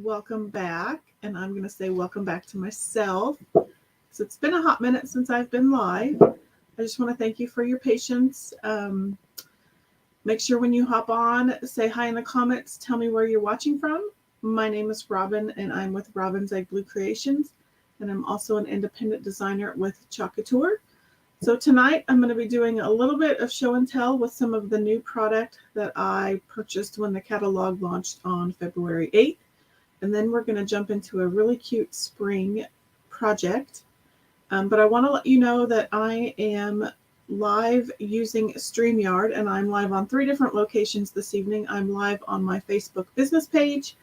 welcome back. And I'm going to say welcome back to myself. So it's been a hot minute since I've been live. I just want to thank you for your patience. Make sure when you hop on, say hi in the comments. Tell me where you're watching from. My name is Robin, and I'm with Robin's Egg Blue Creations. And I'm also an independent designer with Couture. So tonight I'm going to be doing a little bit of show and tell with some of the new product that I purchased when the catalog launched on February 8th. And then we're going to jump into a really cute spring project. But I want to let you know that I am live using StreamYard, and I'm live on 3 different locations this evening. I'm live on my Facebook business page.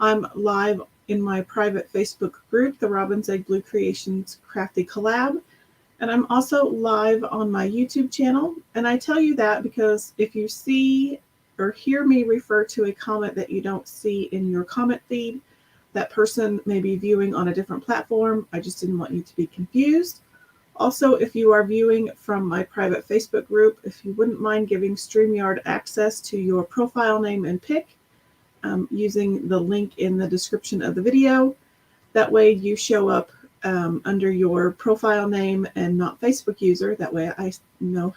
I'm live in my private Facebook group, the Robin's Egg Blue Creations Crafty Collab. And I'm also live on my YouTube channel. And I tell you that because if you see or hear me refer to a comment that you don't see in your comment feed, that person may be viewing on a different platform. I just didn't want you to be confused. Also, if you are viewing from my private Facebook group, if you wouldn't mind giving StreamYard access to your profile name and pic using the link in the description of the video. That way you show up under your profile name and not Facebook user. That way I know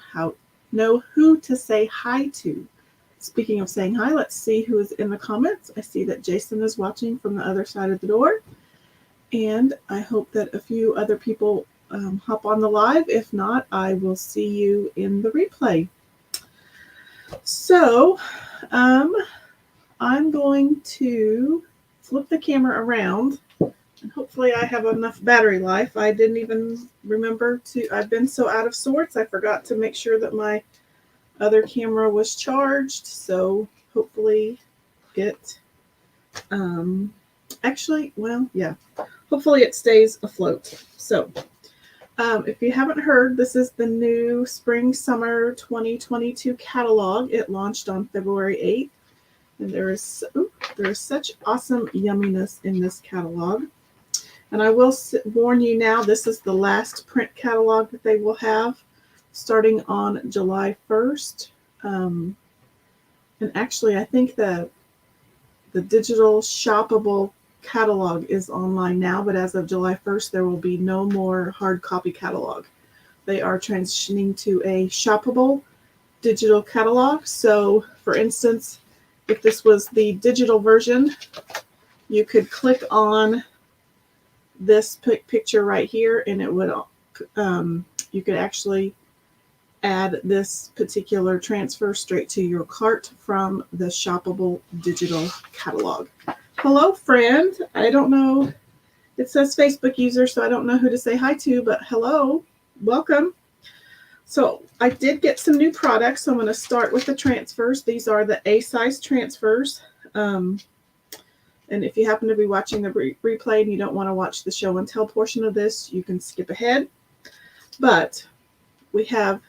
who to say hi to. Speaking of saying hi, let's see who is in the comments. I see that Jason is watching from the other side of the door. And I hope that a few other people hop on the live. If not, I will see you in the replay. So I'm going to flip the camera around. And hopefully I have enough battery life. I didn't even remember I've been so out of sorts. I forgot to make sure that my other camera was charged. So hopefully it, hopefully it stays afloat. So if you haven't heard, this is the new Spring Summer 2022 catalog. It launched on February 8th. And there is such awesome yumminess in this catalog. And I will warn you now, this is the last print catalog that they will have starting on July 1st. And actually, I think the digital shoppable catalog is online now, but as of July 1st, there will be no more hard copy catalog. They are transitioning to a shoppable digital catalog. So, for instance, if this was the digital version, you could click on this picture right here, and it would you could actually add this particular transfer straight to your cart from the shoppable digital catalog. Hello, friend. I don't know. It says Facebook user, so I don't know who to say hi to, but hello, welcome. So I did get some new products. So I'm going to start with the transfers. These are the A-size transfers. And if you happen to be watching the replay and you don't want to watch the show and tell portion of this, you can skip ahead. But we have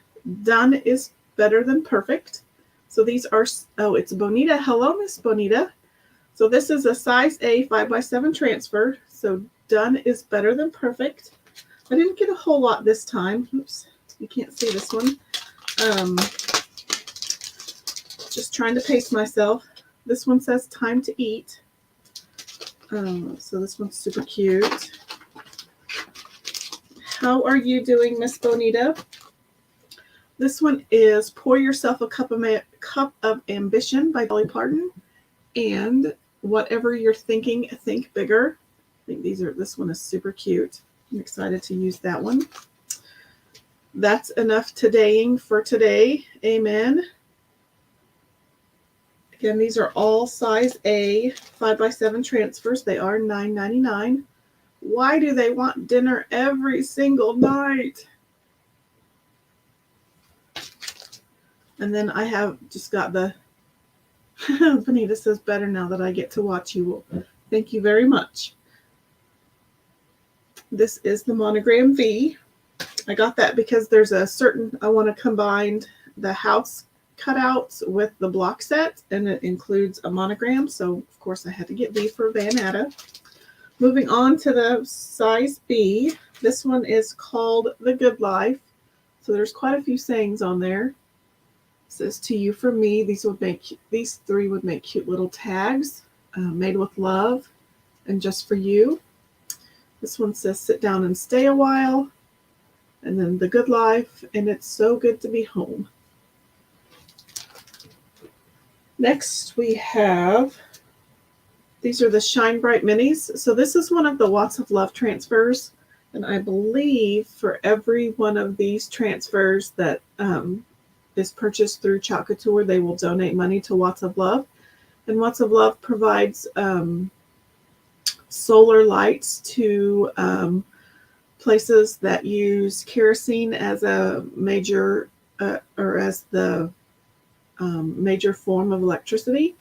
done is better than perfect. So these are, it's Bonita. Hello, Miss Bonita. So this is a size A 5x7 transfer. So done is better than perfect. I didn't get a whole lot this time. Oops, you can't see this one. Just trying to pace myself. This one says time to eat. So this one's super cute. How are you doing, Miss Bonita? This one is Pour Yourself a Cup of Ambition by Dolly Parton. And whatever you're thinking, think bigger. I think this one is super cute. I'm excited to use that one. That's enough todaying for today. Amen. Again, these are all size A 5x7 transfers. They are $9.99. Why do they want dinner every single night? And then I have just got the Bonita says better now that I get to watch you. Thank you very much. This is the Monogram V. I got that because there's I want to combine the house cutouts with the block set, and it includes a monogram. So of course I had to get V for Vanetta. Moving on to the size B. This one is called The Good Life. So there's quite a few sayings on there. It says to you from me. These 3 would make cute little tags made with love. and Just for You. This one says Sit Down and Stay a While. And then The Good Life, and It's So Good to Be Home. Next we have, these are the Shine Bright Minis. So this is one of the Watts of Love transfers. And I believe for every one of these transfers that is purchased through Couture, they will donate money to Watts of Love. And Watts of Love provides solar lights to places that use kerosene as a major or as the major form of electricity.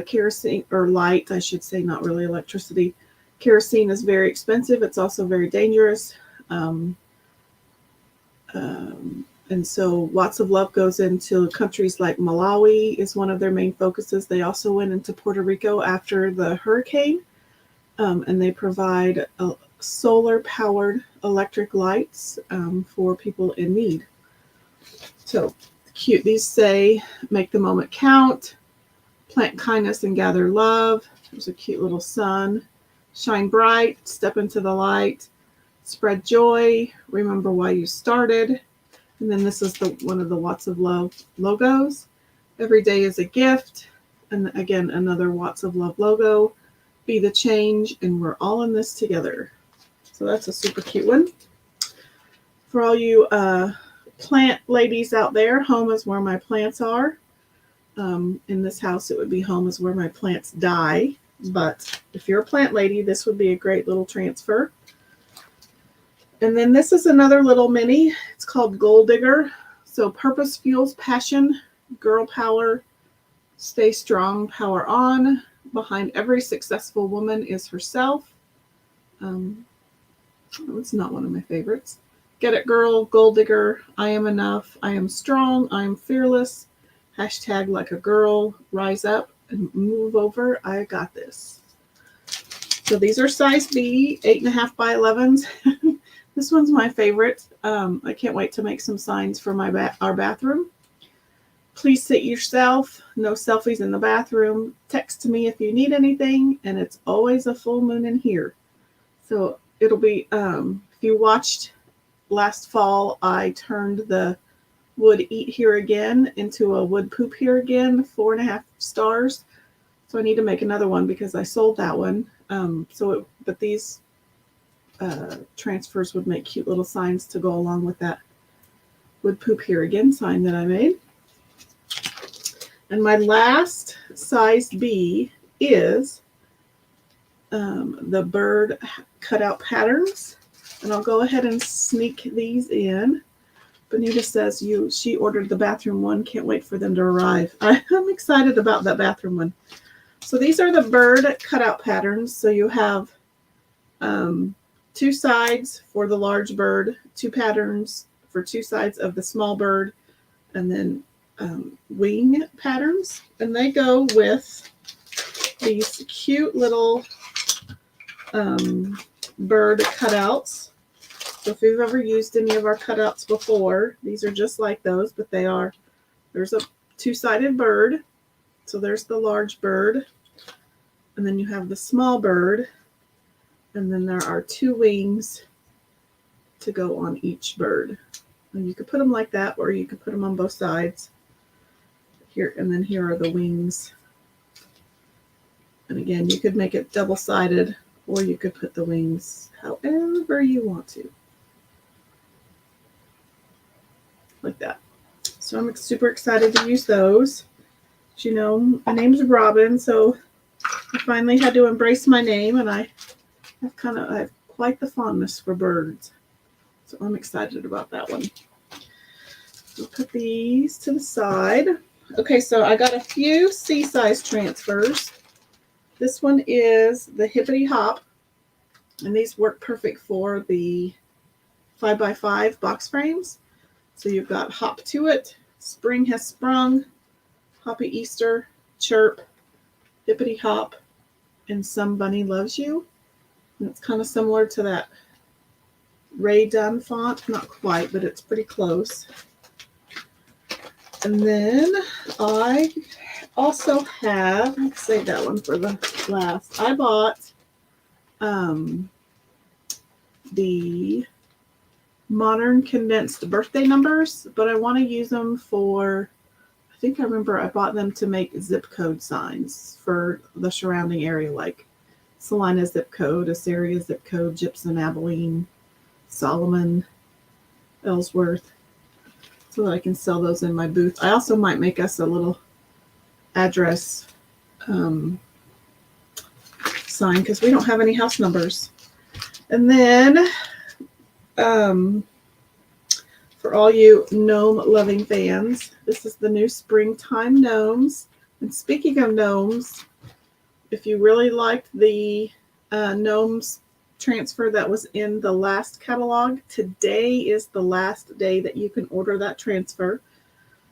Kerosene, or light, I should say, not really electricity. Kerosene is very expensive. It's also very dangerous. And so Watts of Love goes into countries like Malawi is one of their main focuses. They also went into Puerto Rico after the hurricane, and they provide solar-powered electric lights for people in need. So cute. These say, make the moment count, plant kindness and gather love. There's a cute little sun. Shine bright, step into the light, spread joy, remember why you started. And then this is one of the Watts of Love logos. Every day is a gift. And again, another Watts of Love logo. Be the change, and we're all in this together. So that's a super cute one. For all you plant ladies out there, home is where my plants are. In this house, it would be home is where my plants die. But if you're a plant lady, this would be a great little transfer. And then this is another little mini. It's called Gold Digger. So purpose fuels passion, girl power, stay strong, power on. Behind every successful woman is herself. It's not one of my favorites. Get it, girl, gold digger, I am enough, I am strong, I am fearless. Hashtag like a girl, rise up and move over, I got this. So these are size B, 8.5 by 11s. This one's my favorite. I can't wait to make some signs for our bathroom. Please sit yourself. No selfies in the bathroom. Text to me if you need anything. And it's always a full moon in here. So it'll be, if you watched last fall, I turned the would eat here again into a would poop here again, 4.5 stars. So I need to make another one because I sold that one. But these transfers would make cute little signs to go along with that would poop here again sign that I made. And my last size B is the bird cutout patterns. And I'll go ahead and sneak these in. Bonita says she ordered the bathroom one. Can't wait for them to arrive. I'm excited about that bathroom one. So these are the bird cutout patterns. So you have 2 sides for the large bird, 2 patterns for 2 sides of the small bird, and then wing patterns. And they go with these cute little bird cutouts. So if you've ever used any of our cutouts before, these are just like those, but there's a 2-sided bird. So there's the large bird, and then you have the small bird, and then there are 2 wings to go on each bird. And you could put them like that, or you could put them on both sides. Here, and then here are the wings. And again, you could make it double-sided, or you could put the wings however you want to. Like that. So I'm super excited to use those. You know, my name's Robin, so I finally had to embrace my name, and I have quite the fondness for birds. So I'm excited about that one. We'll put these to the side. Okay, so I got a few C-size transfers. This one is the Hippity Hop, and these work perfect for the 5x5 box frames. So you've got Hop to It, Spring Has Sprung, Hoppy Easter, Chirp, Hippity Hop, and Some Bunny Loves You. And it's kind of similar to that Ray Dunn font. Not quite, but it's pretty close. And then I also have, let's save that one for the last. I bought the modern condensed birthday numbers, but I want to use them for, I think I remember I bought them to make zip code signs for the surrounding area, like Salina zip code, Assyria zip code, Gypsum, Abilene, Solomon, Ellsworth, so that I can sell those in my booth. I also might make us a little address sign because we don't have any house numbers. And then for all you gnome loving fans, this is the new springtime gnomes. And speaking of gnomes, if you really liked the gnomes transfer that was in the last catalog, today is the last day that you can order that transfer.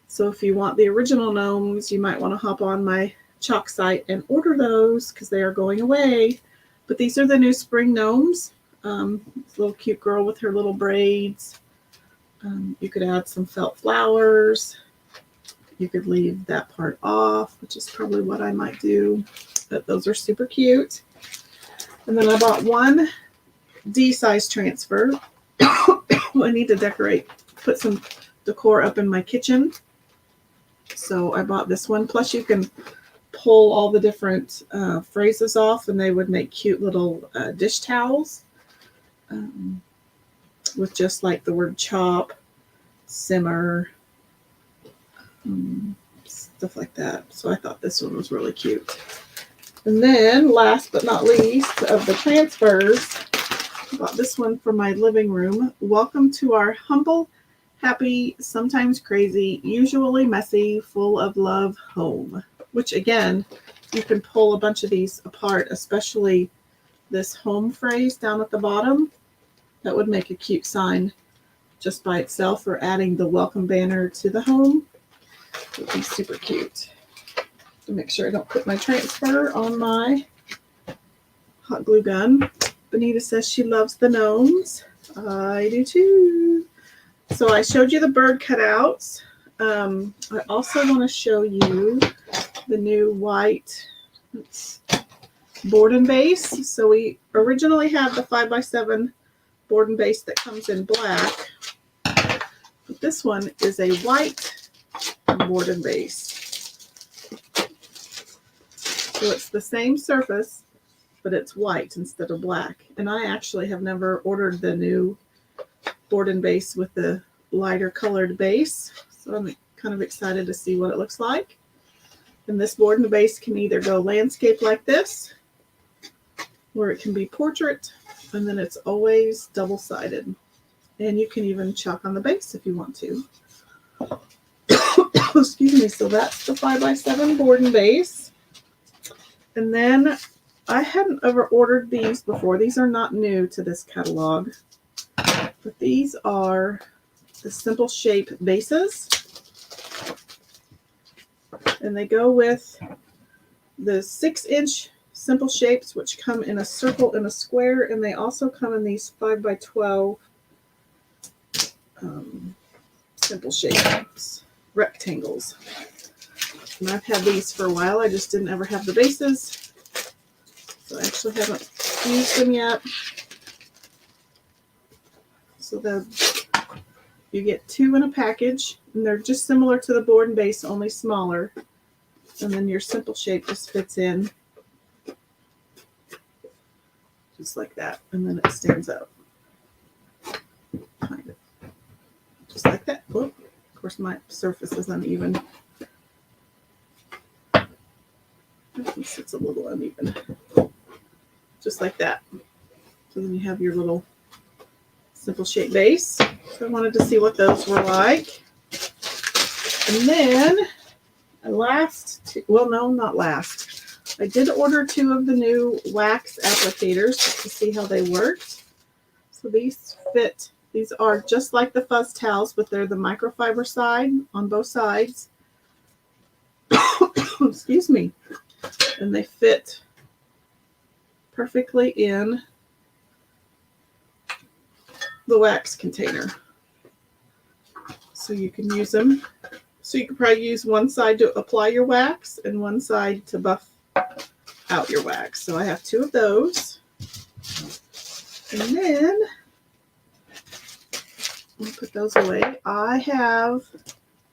So if you want the original gnomes, you might want to hop on my chalk site and order those because they are going away. But these are the new spring gnomes. This little cute girl with her little braids. You could add some felt flowers. You could leave that part off, which is probably what I might do. But those are super cute. And then I bought one D-size transfer. I need to decorate, put some decor up in my kitchen. So I bought this one. Plus you can pull all the different phrases off and they would make cute little dish towels with just like the word chop, simmer, stuff like that. So I thought this one was really cute. And then last but not least of the transfers, I bought this one for my living room. Welcome to our humble, happy, sometimes crazy, usually messy, full of love home. Which again, you can pull a bunch of these apart, especially this home phrase down at the bottom. That would make a cute sign just by itself, or adding the welcome banner to the home. It would be super cute. To make sure I don't put my transfer on my hot glue gun. Benita says she loves the gnomes. I do too. So I showed you the bird cutouts. I also want to show you the new white board and base. So we originally had the 5x7 board and base that comes in black. But this one is a white board and base. So it's the same surface, but it's white instead of black. And I actually have never ordered the new board and base with the lighter colored base. So I'm kind of excited to see what it looks like. And this board and base can either go landscape like this, or it can be portrait, and then it's always double-sided. And you can even chalk on the base if you want to. Excuse me. So that's the 5x7 board and base. And then I hadn't ever ordered these before. These are not new to this catalog. But these are the simple shape bases. And they go with the 6-inch simple shapes, which come in a circle and a square. And they also come in these 5x12 simple shapes, rectangles. And I've had these for a while. I just didn't ever have the bases. So I actually haven't used them yet. So you get 2 in a package, and they're just similar to the board and base, only smaller. And then your simple shape just fits in just like that. And then it stands up. Kind of. Just like that. Oh, of course, my surface is uneven. It's a little uneven. Just like that. So then you have your little simple shape base. So I wanted to see what those were like. And then I did order 2 of the new wax applicators just to see how they worked. So these fit. These are just like the fuzz towels, but they're the microfiber side on both sides. Excuse me. And they fit perfectly in the wax container. So you can use them. So you could probably use one side to apply your wax and one side to buff out your wax. So I have 2 of those. And then I'll put those away. I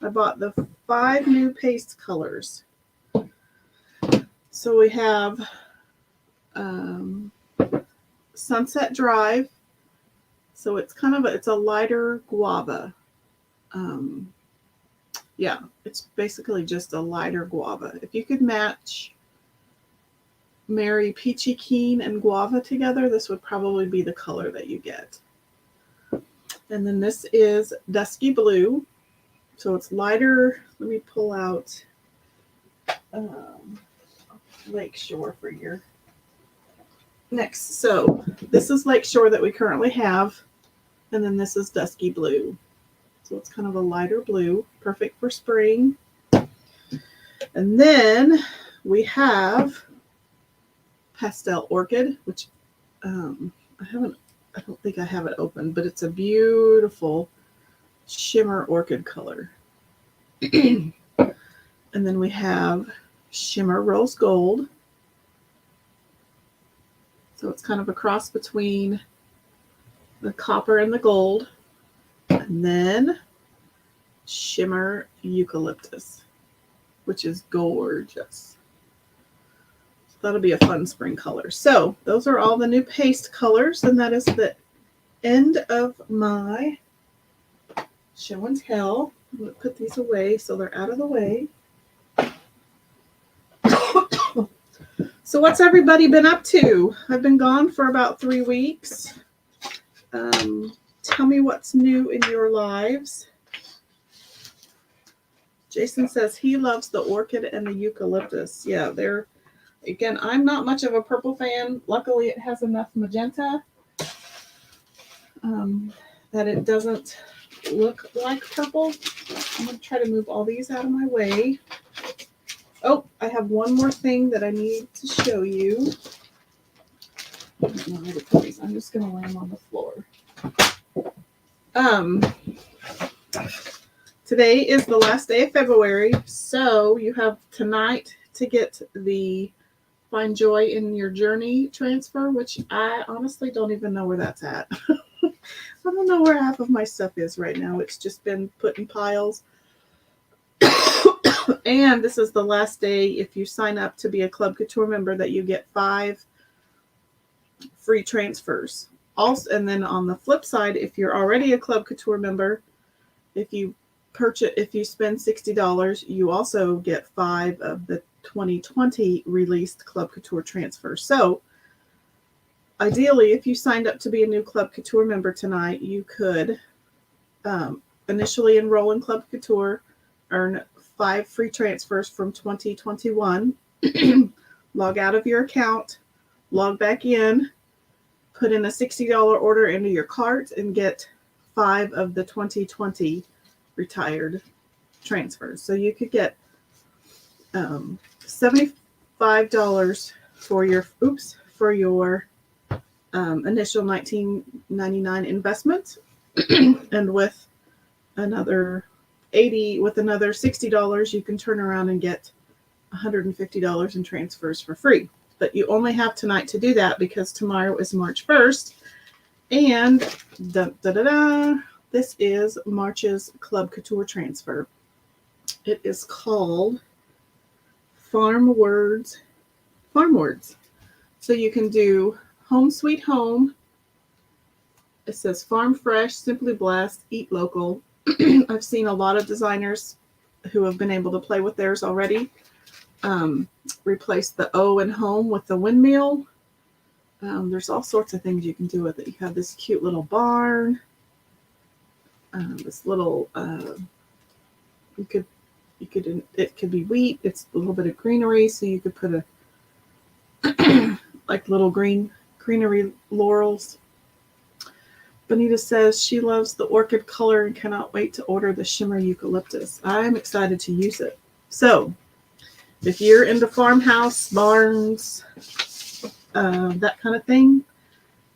bought the 5 new paste colors. So we have Sunset Drive. So it's it's a lighter guava. Yeah, it's basically just a lighter guava. If you could match Mary Peachy Keen and guava together, this would probably be the color that you get. And then this is Dusky Blue. So it's lighter. Let me pull out Lakeshore for your next. So this is Lakeshore that we currently have. And then this is Dusky Blue. So it's kind of a lighter blue, perfect for spring. And then we have Pastel Orchid, which I don't think I have it open, but it's a beautiful shimmer orchid color. And then we have Shimmer Rose Gold. So it's kind of a cross between the copper and the gold. And then Shimmer Eucalyptus, which is gorgeous. So that'll be a fun spring color. So those are all the new paste colors, and that is the end of my show and tell. I'm going to put these away so they're out of the way. So what's everybody been up to? I've been gone for about 3 weeks. Tell me what's new in your lives. Jason says he loves the orchid and the eucalyptus. Yeah, they're, again, I'm not much of a purple fan. Luckily, it has enough magenta that it doesn't look like purple. I'm going to try to move all these out of my way. Oh, I have one more thing that I need to show you. I don't know where to put these. I'm just going to lay them on the floor. Today is the last day of February, so you have tonight to get the Find Joy in Your Journey transfer, which I honestly don't even know where that's at. I don't know where half of my stuff is right now. It's just been put in piles. And this is the last day, if you sign up to be a Club Couture member, that you get 5 free transfers. Also, and then on the flip side, if you're already a Club Couture member, if you spend $60, you also get 5 of the 2020 released Club Couture transfers. So ideally, if you signed up to be a new Club Couture member tonight, you could initially enroll in Club Couture, earn 5 free transfers from 2021, log out of your account, log back in, put in a $60 order into your cart, and get 5 of the 2020 retired transfers. So you could get $75 for your initial $19.99 investment, and with another $60, you can turn around and get $150 in transfers for free. But you only have tonight to do that, because tomorrow is March 1st, and this is March's Club Couture transfer. It is called Farm Words. So you can do Home Sweet Home. It says Farm Fresh, Simply Blessed, Eat Local. I've seen a lot of designers who have been able to play with theirs already. Replace the O in home with the windmill. There's all sorts of things you can do with it. You have this cute little barn. This little, it could be wheat. It's a little bit of greenery, so you could put like little greenery laurels. Bonita says she loves the orchid color and cannot wait to order the Shimmer Eucalyptus. I'm excited to use it. So if you're into farmhouse, barns, that kind of thing,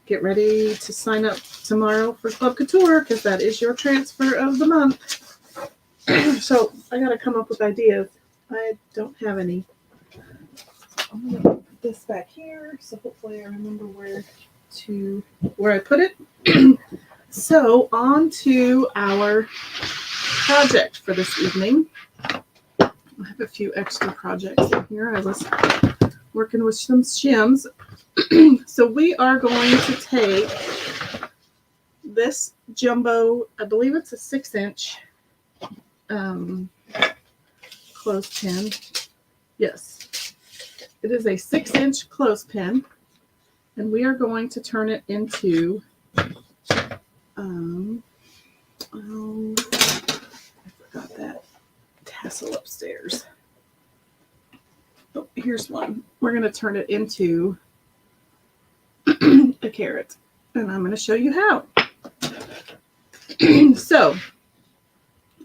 get ready to sign up tomorrow for Club Couture, because that is your transfer of the month. So I got to come up with ideas. I don't have any. I'm going to put this back here, so hopefully I remember where to where I put it. So on to our project for this evening. I have a few extra projects in here. I was working with some shims. So we are going to take this jumbo, I believe it's a 6-inch clothespin. Yes, it is a 6-inch clothespin, and we are going to turn it into oh, I forgot that tassel upstairs. Oh, here's one. We're going to turn it into a carrot, and I'm going to show you how. So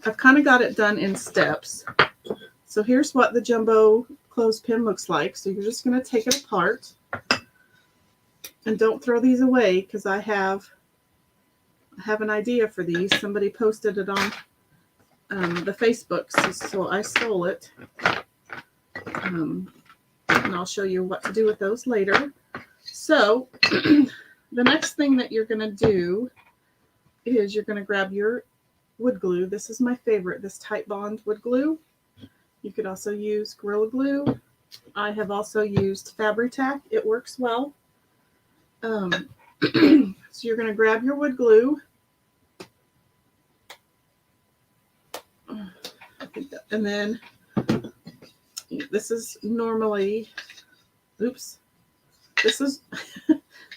I've kind of got it done in steps. So here's what the jumbo clothespin looks like. So you're just going to take it apart, and don't throw these away because I have an idea for these. Somebody posted it on the Facebooks, so I stole it. And I'll show you what to do with those later. So the next thing that you're going to do is you're going to grab your wood glue. This is my favorite, this Tight Bond wood glue. You could also use Gorilla Glue. I have also used Fabri-Tac. It works well. So you're going to grab your wood glue. And then this is normally, this is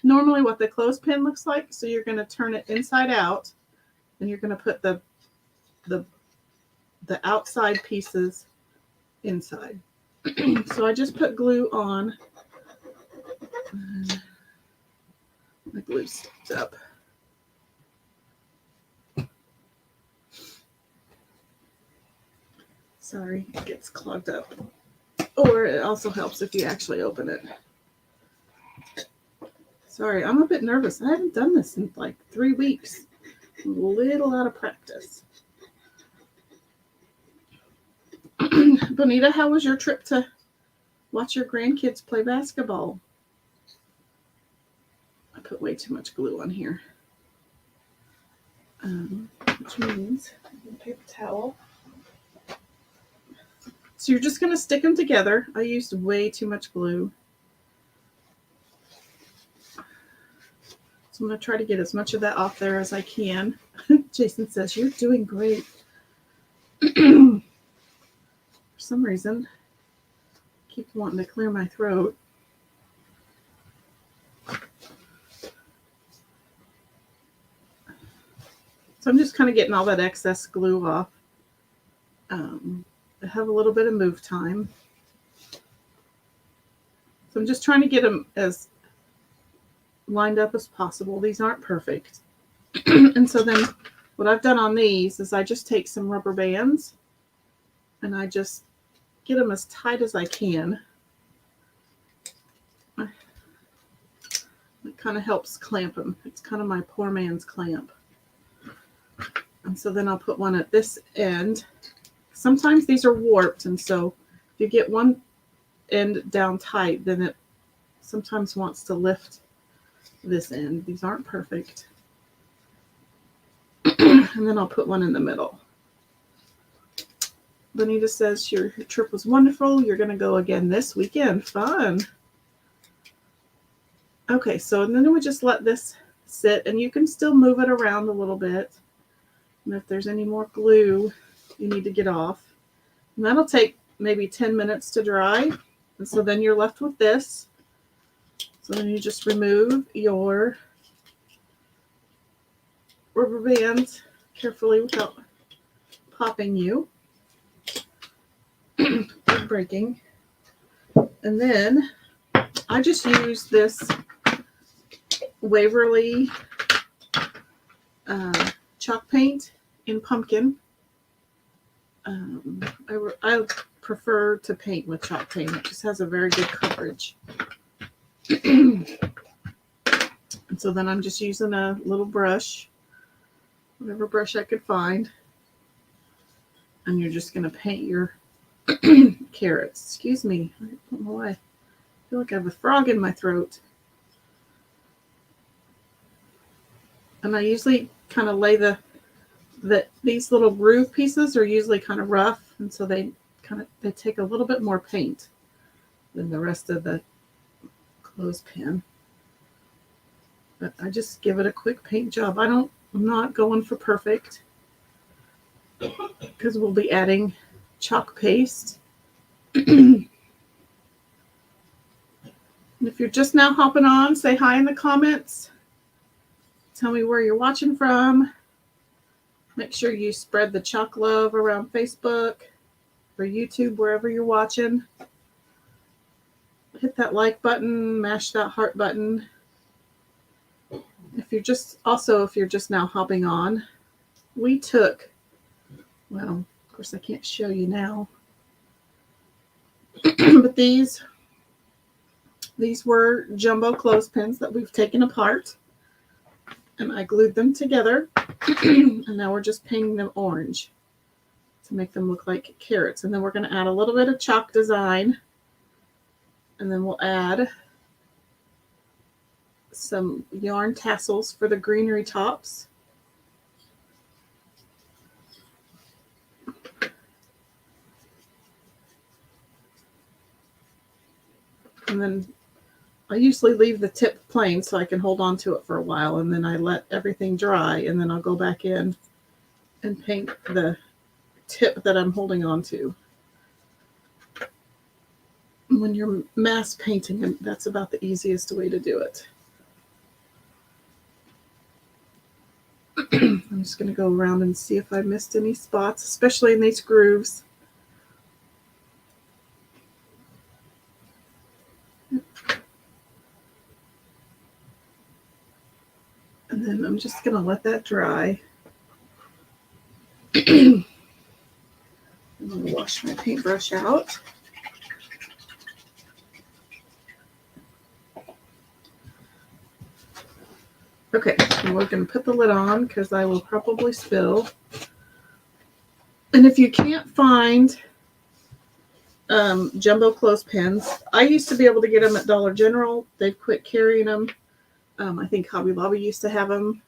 normally what the clothespin looks like. So you're going to turn it inside out, and you're going to put the outside pieces inside. So I just put glue on. My glue sticks up. Sorry, it gets clogged up. Or it also helps if you actually open it. Sorry, I'm a bit nervous. I haven't done this in like 3 weeks. A little out of practice. Bonita, how was your trip to watch your grandkids play basketball? I put way too much glue on here. Which means a paper towel. So you're just going to stick them together. I used way too much glue. So I'm going to try to get as much of that off there as I can. Jason says, you're doing great. For some reason, I keep wanting to clear my throat. So I'm just kind of getting all that excess glue off. I have a little bit of move time. So I'm just trying to get them as lined up as possible. These aren't perfect. And so then what I've done on these is I just take some rubber bands and I just get them as tight as I can. It kind of helps clamp them. It's kind of my poor man's clamp. And so then I'll put one at this end. Sometimes these are warped, and so if you get one end down tight, then it sometimes wants to lift this end. These aren't perfect. And then I'll put one in the middle. Bonita says your trip was wonderful. You're going to go again this weekend. Fun. Okay, so then we just let this sit, and you can still move it around a little bit. And if there's any more glue you need to get off. And that'll take maybe 10 minutes to dry. And so then you're left with this. So then you just remove your rubber bands carefully without popping you. Breaking. And then I just use this Waverly chalk paint in pumpkin. I prefer to paint with chalk paint. It just has a very good coverage. And so then I'm just using a little brush, whatever brush I could find. And you're just going to paint your carrots. Excuse me. I don't know why. I feel like I have a frog in my throat. And I usually kind of lay these little groove pieces are usually kind of rough, and so they take a little bit more paint than the rest of the clothespin. But I just give it a quick paint job. I'm not going for perfect because we'll be adding chalk paste. And if you're just now hopping on, say hi in the comments. Tell me where you're watching from. Make sure you spread the chalk love around Facebook or YouTube, wherever you're watching. Hit that like button, mash that heart button. If you're just now hopping on, we took, well, of course I can't show you now, but these were jumbo clothespins that we've taken apart, and I glued them together, and now we're just painting them orange to make them look like carrots. And then we're going to add a little bit of chalk design, and then we'll add some yarn tassels for the greenery tops. And then I usually leave the tip plain so I can hold on to it for a while, and then I let everything dry, and then I'll go back in and paint the tip that I'm holding on to. When you're mass painting, that's about the easiest way to do it. I'm just going to go around and see if I missed any spots, especially in these grooves. And then I'm just going to let that dry. I'm going to wash my paintbrush out. Okay, and we're going to put the lid on because I will probably spill. And if you can't find jumbo clothespins, I used to be able to get them at Dollar General. They've quit carrying them. I think Hobby Lobby used to have them.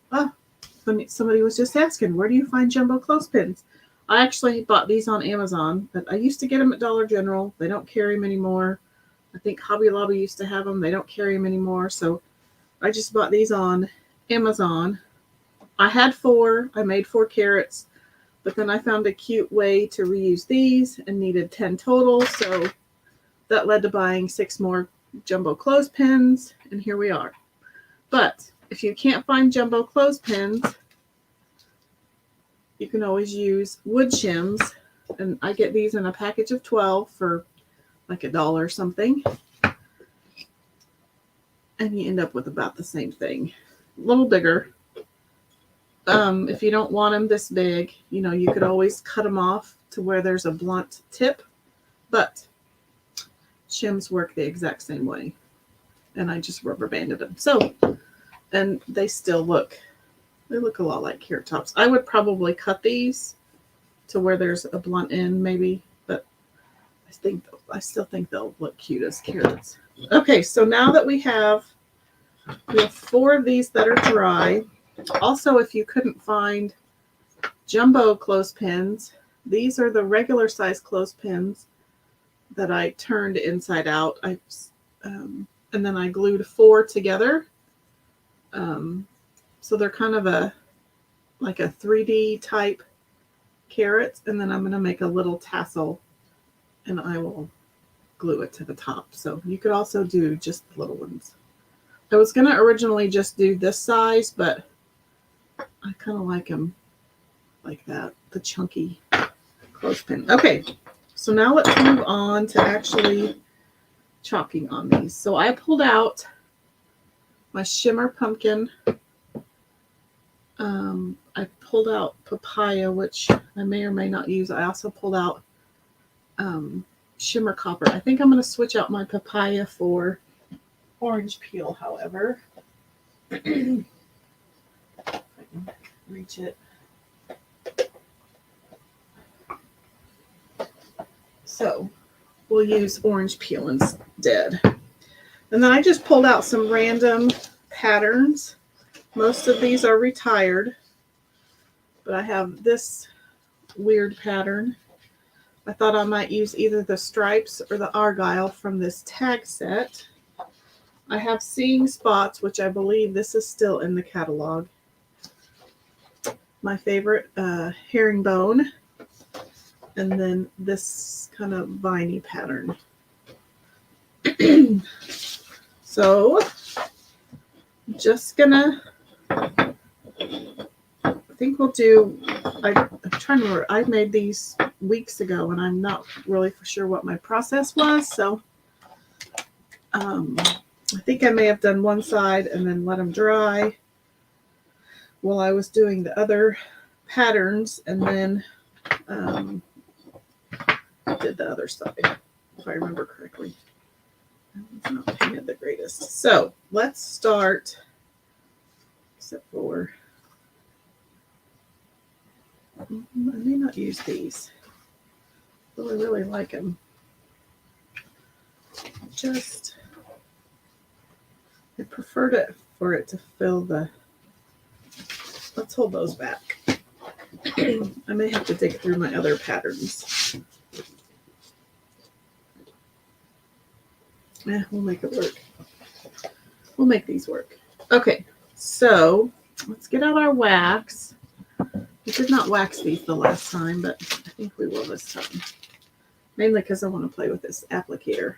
Somebody was just asking, where do you find jumbo clothespins? I actually bought these on Amazon, but I used to get them at Dollar General. They don't carry them anymore. I think Hobby Lobby used to have them. They don't carry them anymore. So I just bought these on Amazon. I had 4. I made 4 carrots, but then I found a cute way to reuse these and needed 10 total. So that led to buying 6 more jumbo clothespins, and here we are. But if you can't find jumbo clothespins, you can always use wood shims, and I get these in a package of 12 for like $1 or something, and you end up with about the same thing, a little bigger. If you don't want them this big, you could always cut them off to where there's a blunt tip, but shims work the exact same way, and I just rubber banded them. So, and they still look a lot like carrot tops. I would probably cut these to where there's a blunt end maybe, but I still think they'll look cute as carrots. Okay, so now that we have 4 of these that are dry. Also, if you couldn't find jumbo clothespins, these are the regular size clothespins that I turned inside out. And then I glued 4 together. So they're kind of like a 3D type carrot, and then I'm going to make a little tassel, and I will glue it to the top. So you could also do just the little ones. I was going to originally just do this size, but I kind of like them like that, the chunky clothespin. Okay, so now let's move on to actually chalking on these. So I pulled out my Shimmer Pumpkin. I pulled out Papaya, which I may or may not use. I also pulled out Shimmer Copper. I think I'm going to switch out my Papaya for Orange Peel, however. If I can reach it. So we'll use Orange Peel instead. And then I just pulled out some random patterns Most of these are retired, but I have this weird pattern. I thought I might use either the stripes or the argyle from this tag set. I have Seeing Spots, which I believe this is still in the catalog. My favorite, Herringbone, and then this kind of viney pattern. So, just gonna, I think we'll do, I'm trying to remember, I made these weeks ago and I'm not really for sure what my process was, so I think I may have done one side and then let them dry while I was doing the other patterns, and then did the other side, if I remember correctly. It's not painted the greatest. So let's start, except for, I may not use these, though I really like them. I prefer for it to fill the, let's hold those back. I may have to dig through my other patterns. We'll make it work. We'll make these work. Okay, so let's get out our wax. We did not wax these the last time, but I think we will this time. Mainly because I want to play with this applicator.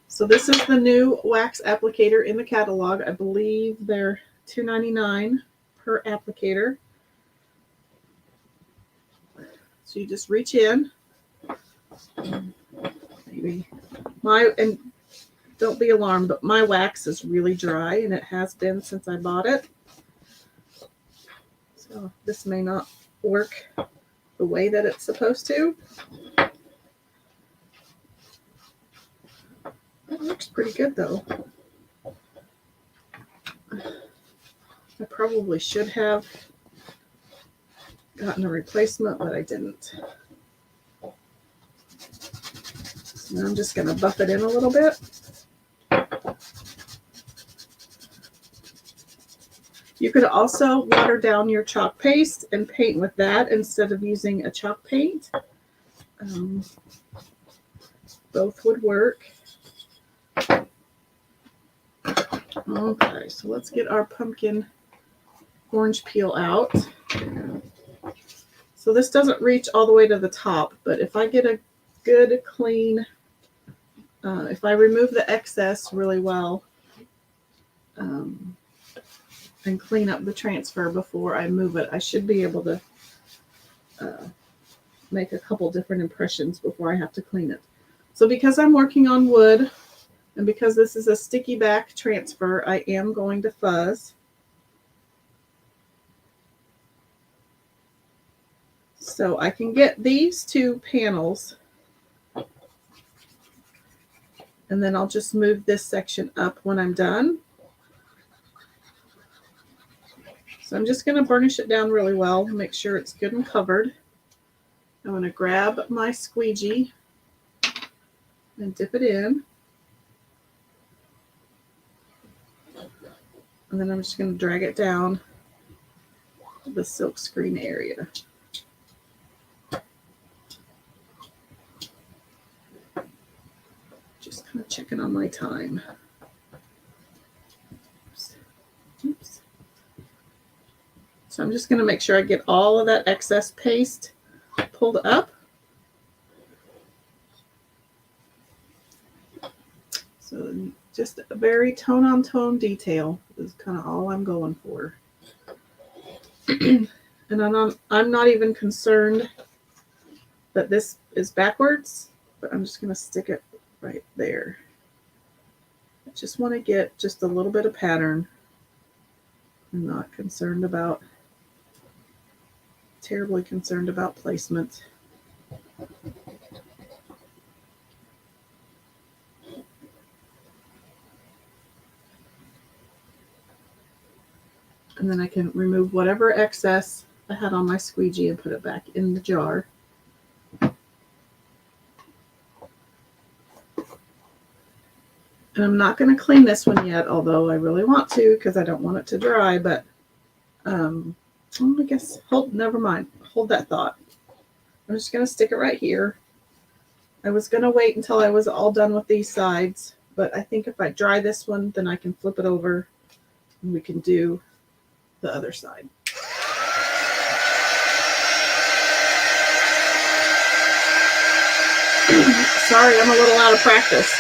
So this is the new wax applicator in the catalog. I believe they're $2.99 per applicator. So you just reach in. Maybe and don't be alarmed, but my wax is really dry, and it has been since I bought it. So this may not work the way that it's supposed to. It looks pretty good though. I probably should have gotten a replacement, but I didn't. So now I'm just going to buff it in a little bit. You could also water down your chalk paste and paint with that instead of using a chalk paint. Both would work. Okay, so let's get our pumpkin orange peel out. So this doesn't reach all the way to the top, but if I get a good clean, if I remove the excess really well and clean up the transfer before I move it, I should be able to make a couple different impressions before I have to clean it. So because I'm working on wood, and because this is a sticky back transfer, I am going to fuzz. So I can get these two panels, and then I'll just move this section up when I'm done. So I'm just going to burnish it down really well, make sure it's good and covered. I'm going to grab my squeegee and dip it in. And then I'm just going to drag it down the silk screen area. Just kind of checking on my time. Oops. So I'm just going to make sure I get all of that excess paste pulled up. So just a very tone-on-tone detail is kind of all I'm going for. And I'm not even concerned that this is backwards, but I'm just going to stick it right there. I just want to get just a little bit of pattern. I'm not terribly concerned about placement. And then I can remove whatever excess I had on my squeegee and put it back in the jar. And I'm not going to clean this one yet, although I really want to because I don't want it to dry, but I guess, never mind. Hold that thought. I'm just going to stick it right here. I was going to wait until I was all done with these sides, but I think if I dry this one, then I can flip it over and we can do the other side. Sorry, I'm a little out of practice.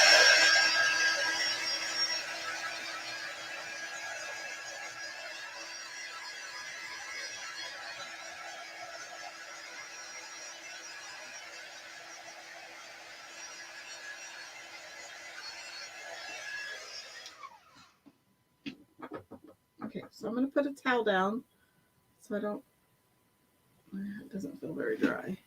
Okay, so I'm going to put a towel down so it doesn't feel very dry.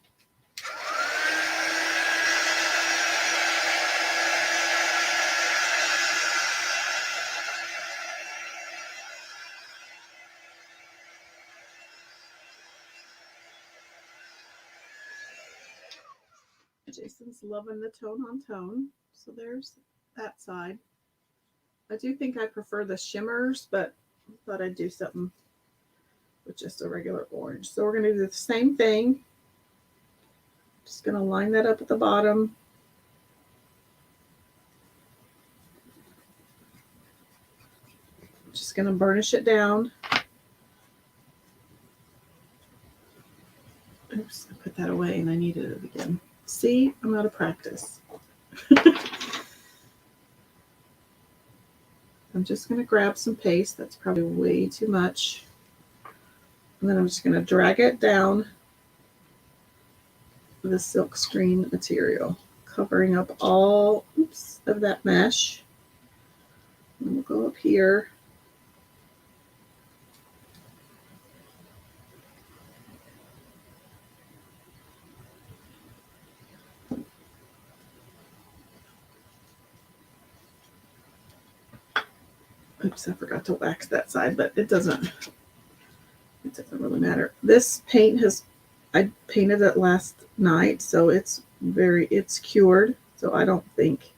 Jason's loving the tone on tone. So there's that side. I do think I prefer the shimmers, but I thought I'd do something with just a regular orange. So we're going to do the same thing. Just going to line that up at the bottom. Just going to burnish it down. Oops, I put that away and I needed it again. See, I'm out of practice. I'm just going to grab some paste. That's probably way too much. And then I'm just going to drag it down with a silk screen material, covering up all of that mesh. And we'll go up here. Oops, I forgot to wax that side, but it doesn't really matter. This paint I painted it last night, so it's cured. So I don't think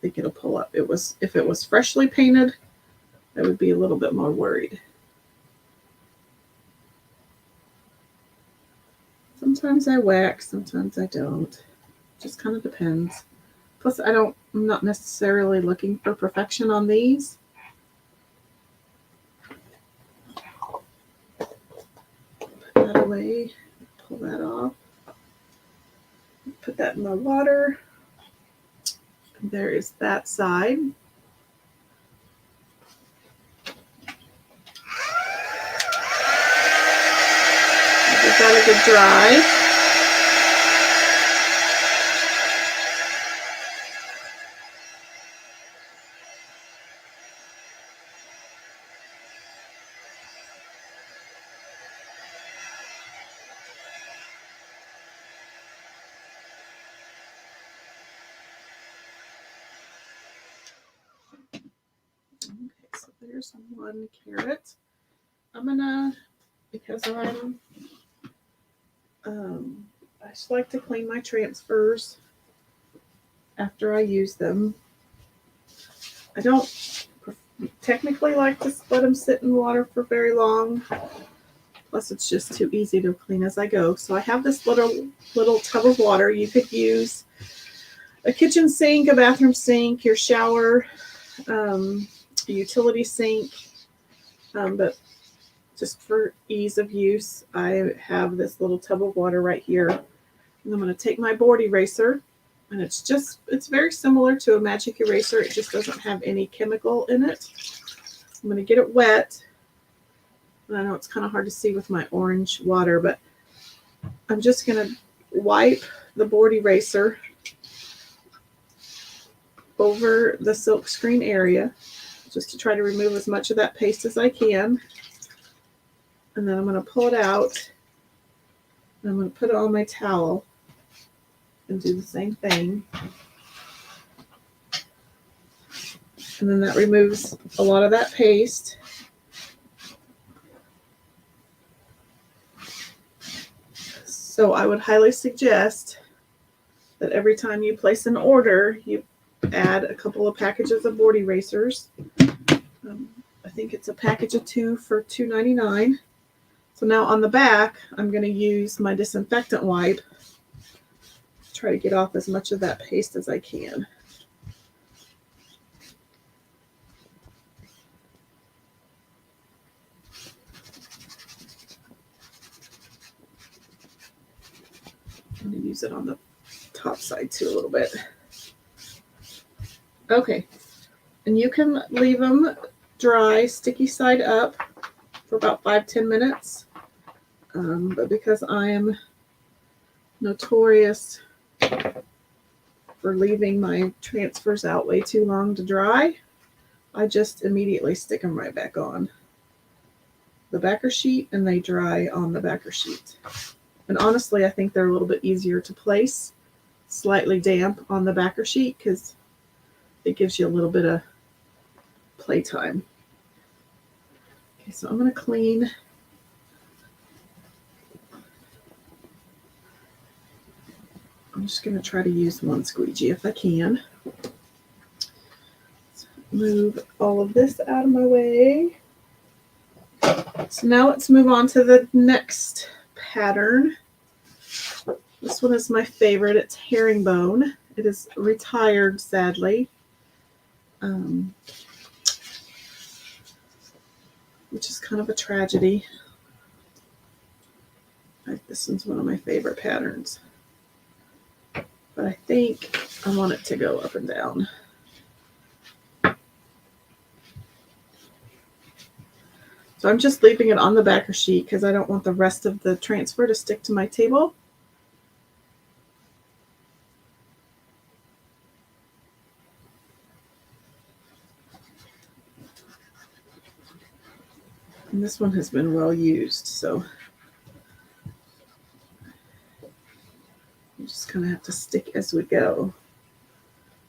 it'll pull up. If it was freshly painted, I would be a little bit more worried. Sometimes I wax, sometimes I don't. Just kind of depends. Plus, I'm not necessarily looking for perfection on these. Put that away, pull that off. Put that in the water. There is that side. Give that a good dry. Okay, so there's one carrot. I'm gonna, because I just like to clean my transfers after I use them. I don't technically like to let them sit in water for very long. Plus, it's just too easy to clean as I go. So I have this little tub of water. You could use a kitchen sink, a bathroom sink, your shower, a utility sink. But just for ease of use, I have this little tub of water right here. And I'm going to take my board eraser, and it's very similar to a magic eraser. It just doesn't have any chemical in it. I'm going to get it wet. And I know it's kind of hard to see with my orange water, but I'm just going to wipe the board eraser over the silk screen area just to try to remove as much of that paste as I can. And then I'm going to pull it out. And I'm going to put it on my towel and do the same thing. And then that removes a lot of that paste. So I would highly suggest that every time you place an order, you add a couple of packages of board erasers. I think it's a package of 2 for $2.99. So now on the back, I'm going to use my disinfectant wipe to try to get off as much of that paste as I can. I'm going to use it on the top side too a little bit. Okay, and you can leave them dry, sticky side up for about 5-10 minutes. But because I am notorious for leaving my transfers out way too long to dry, I just immediately stick them right back on the backer sheet, and they dry on the backer sheet. And honestly, I think they're a little bit easier to place slightly damp on the backer sheet because it gives you a little bit of playtime. Okay, so I'm going to clean. I'm just going to try to use one squeegee if I can. Let's move all of this out of my way. So now let's move on to the next pattern. This one is my favorite. It's Herringbone. It is retired, sadly, which is kind of a tragedy. This one's one of my favorite patterns. But I think I want it to go up and down. So I'm just leaving it on the backer sheet because I don't want the rest of the transfer to stick to my table. And this one has been well used, so you just kind of have to stick as we go.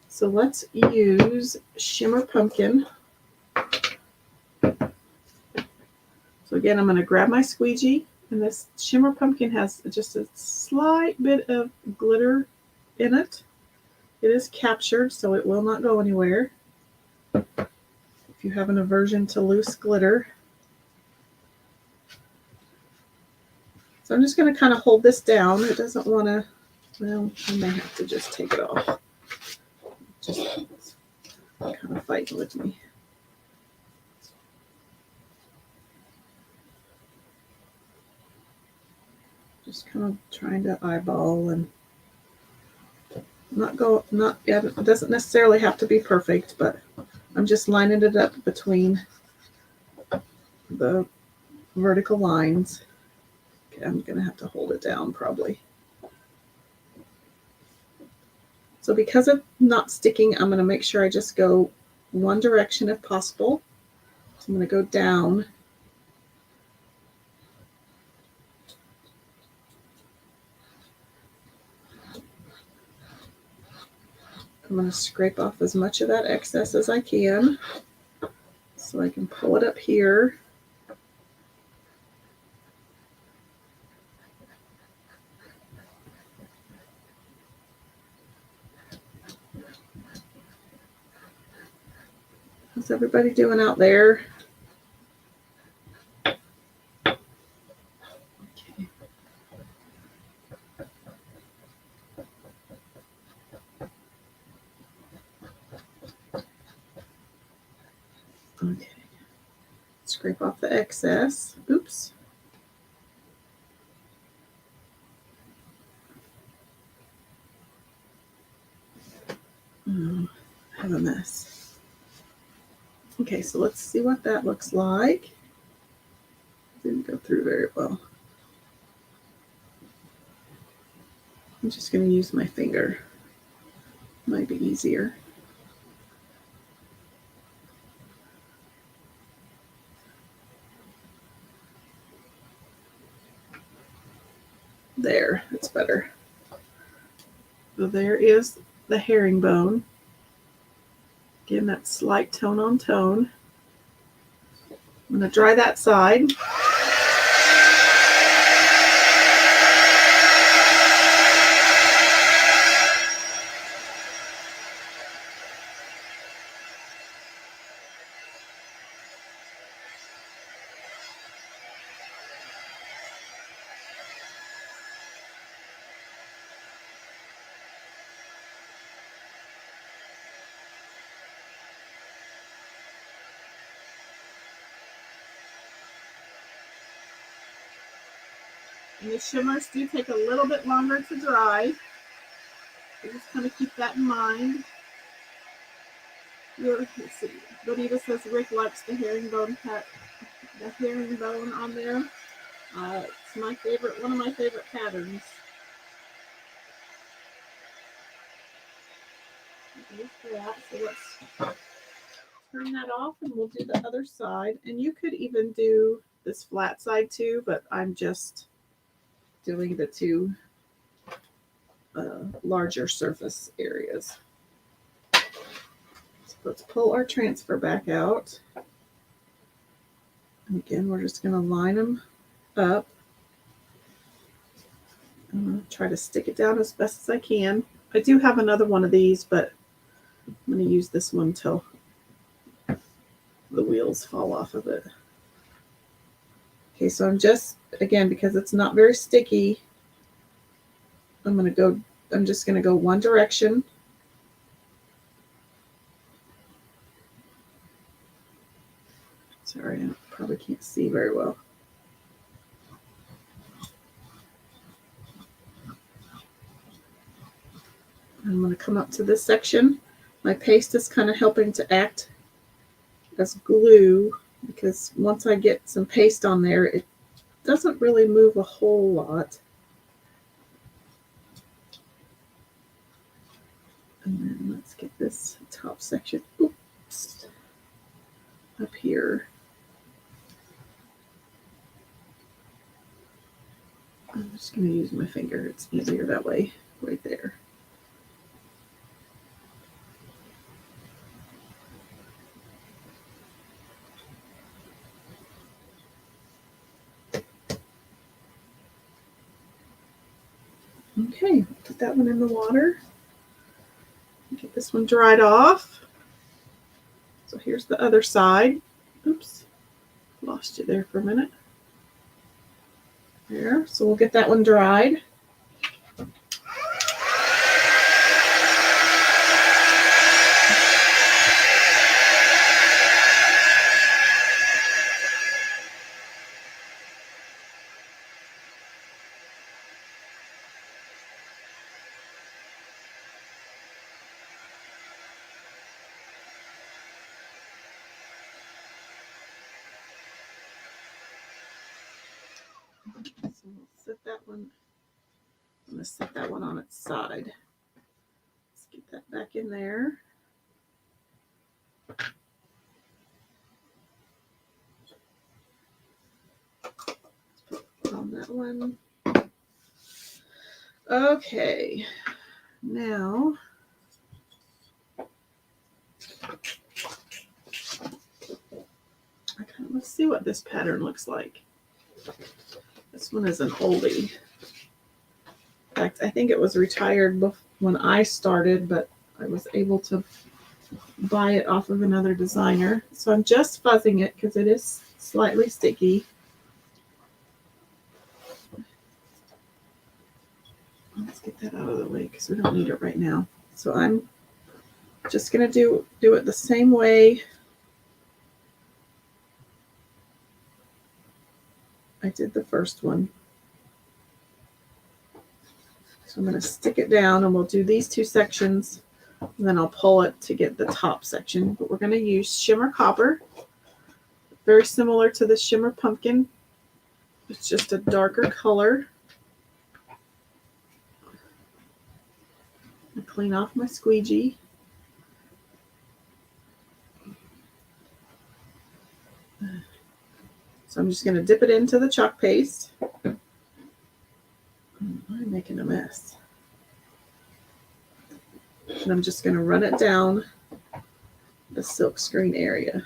So let's use Shimmer Pumpkin. So again, I'm going to grab my squeegee, and this Shimmer Pumpkin has just a slight bit of glitter in it. It is captured, so it will not go anywhere. If you have an aversion to loose glitter. So I'm just going to kind of hold this down. It doesn't want to, well, I may have to just take it off. Just kind of fighting with me. Just kind of trying to eyeball and it doesn't necessarily have to be perfect, but I'm just lining it up between the vertical lines. Okay, I'm going to have to hold it down probably. So because of not sticking, I'm going to make sure I just go one direction if possible. So I'm going to go down. I'm going to scrape off as much of that excess as I can so I can pull it up here. How's everybody doing out there? Okay. Scrape off the excess. Oops. Oh, I have a mess. Okay, so let's see what that looks like. Didn't go through very well. I'm just going to use my finger. Might be easier. There, that's better. So there is the herringbone. Again, that slight tone on tone. I'm going to dry that side. And the shimmers do take a little bit longer to dry. So just kind of keep that in mind. Let's see. Bonita says Rick likes the herringbone cut, the herringbone on there. It's my favorite, one of my favorite patterns. That. So let's turn that off and we'll do the other side. And you could even do this flat side too, but I'm just doing the two larger surface areas. So let's pull our transfer back out. And again, we're just going to line them up. I'm going to try to stick it down as best as I can. I do have another one of these, but I'm going to use this one till the wheels fall off of it. Okay, so I'm just, again, because it's not very sticky, I'm just going to go one direction. Sorry, I probably can't see very well. I'm going to come up to this section. My paste is kind of helping to act as glue because once I get some paste on there, it doesn't really move a whole lot. And then let's get this top section up here. I'm just going to use my finger. It's easier that way, right there. Okay, put that one in the water. Get this one dried off. So here's the other side. Oops, lost you there for a minute. There, so we'll get that one dried. So we'll set that one. I'm going to set that one on its side. Let's get that back in there. Put on that one. Okay, now let's see what this pattern looks like. This one is an oldie. In fact, I think it was retired when I started, but I was able to buy it off of another designer. So I'm just fuzzing it because it is slightly sticky. Let's get that out of the way because we don't need it right now. So I'm just going to do it the same way I did the first one. So I'm going to stick it down and we'll do these two sections and then I'll pull it to get the top section. But we're going to use Shimmer Copper, very similar to the Shimmer Pumpkin. It's just a darker color. I clean off my squeegee. So I'm just going to dip it into the chalk paste. I'm making a mess. And I'm just going to run it down the silk screen area.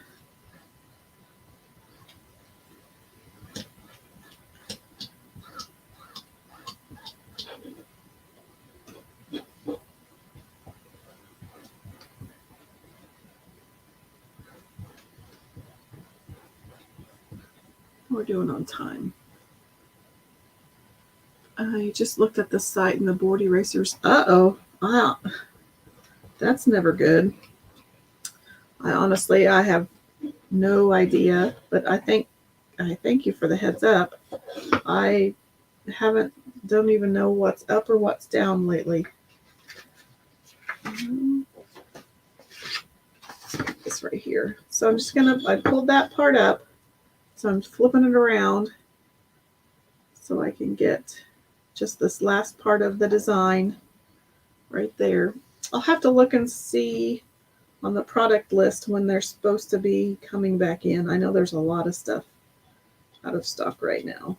We're doing on time. I just looked at the site and the board erasers. Uh-oh. Wow. That's never good. I have no idea, but I thank you for the heads up. I don't even know what's up or what's down lately. This right here. So I'm just I pulled that part up. So I'm flipping it around so I can get just this last part of the design right there. I'll have to look and see on the product list when they're supposed to be coming back in. I know there's a lot of stuff out of stock right now.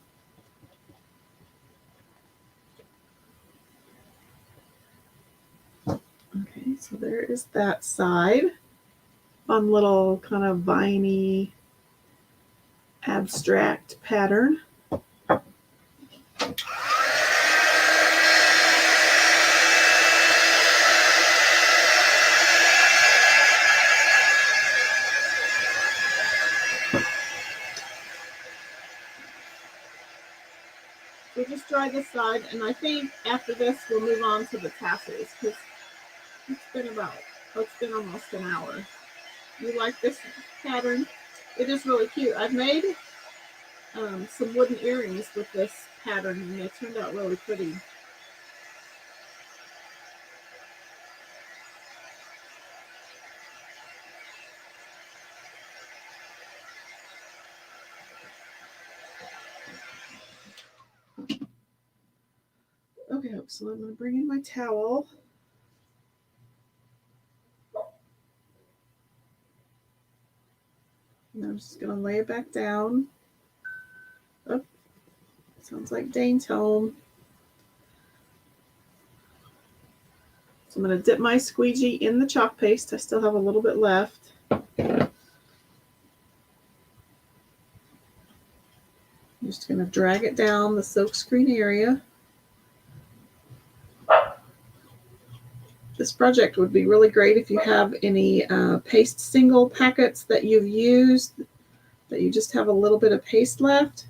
Okay, so there is that side. Fun little kind of viney abstract pattern. We'll just dry this side, and I think after this we'll move on to the tassels because it's been almost an hour. You like this pattern? It is really cute. I've made some wooden earrings with this pattern, and they turned out really pretty. Okay, so I'm going to bring in my towel. And I'm just going to lay it back down. Oh, sounds like Dane's home. So I'm going to dip my squeegee in the chalk paste. I still have a little bit left. I'm just going to drag it down the silkscreen area. This project would be really great if you have any paste single packets that you've used, that you just have a little bit of paste left.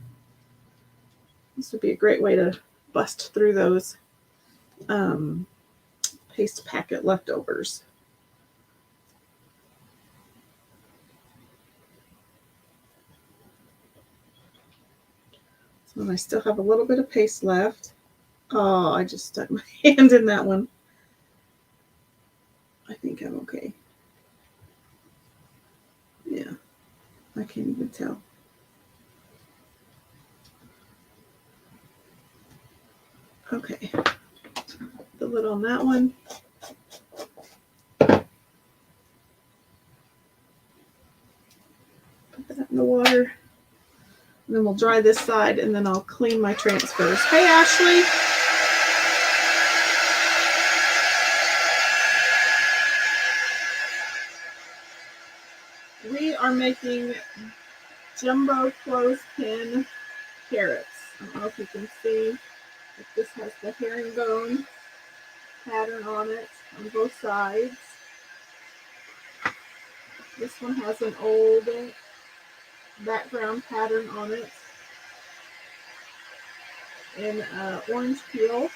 This would be a great way to bust through those paste packet leftovers. So I still have a little bit of paste left. Oh, I just stuck my hand in that one. I think I'm okay. Yeah, I can't even tell. Okay, the lid on that one. Put that in the water. And then we'll dry this side, and then I'll clean my transfers. Hey, Ashley. We are making jumbo clothespin carrots. I don't know if you can see, but this has the herringbone pattern on it on both sides. This one has an old background pattern on it in orange peel.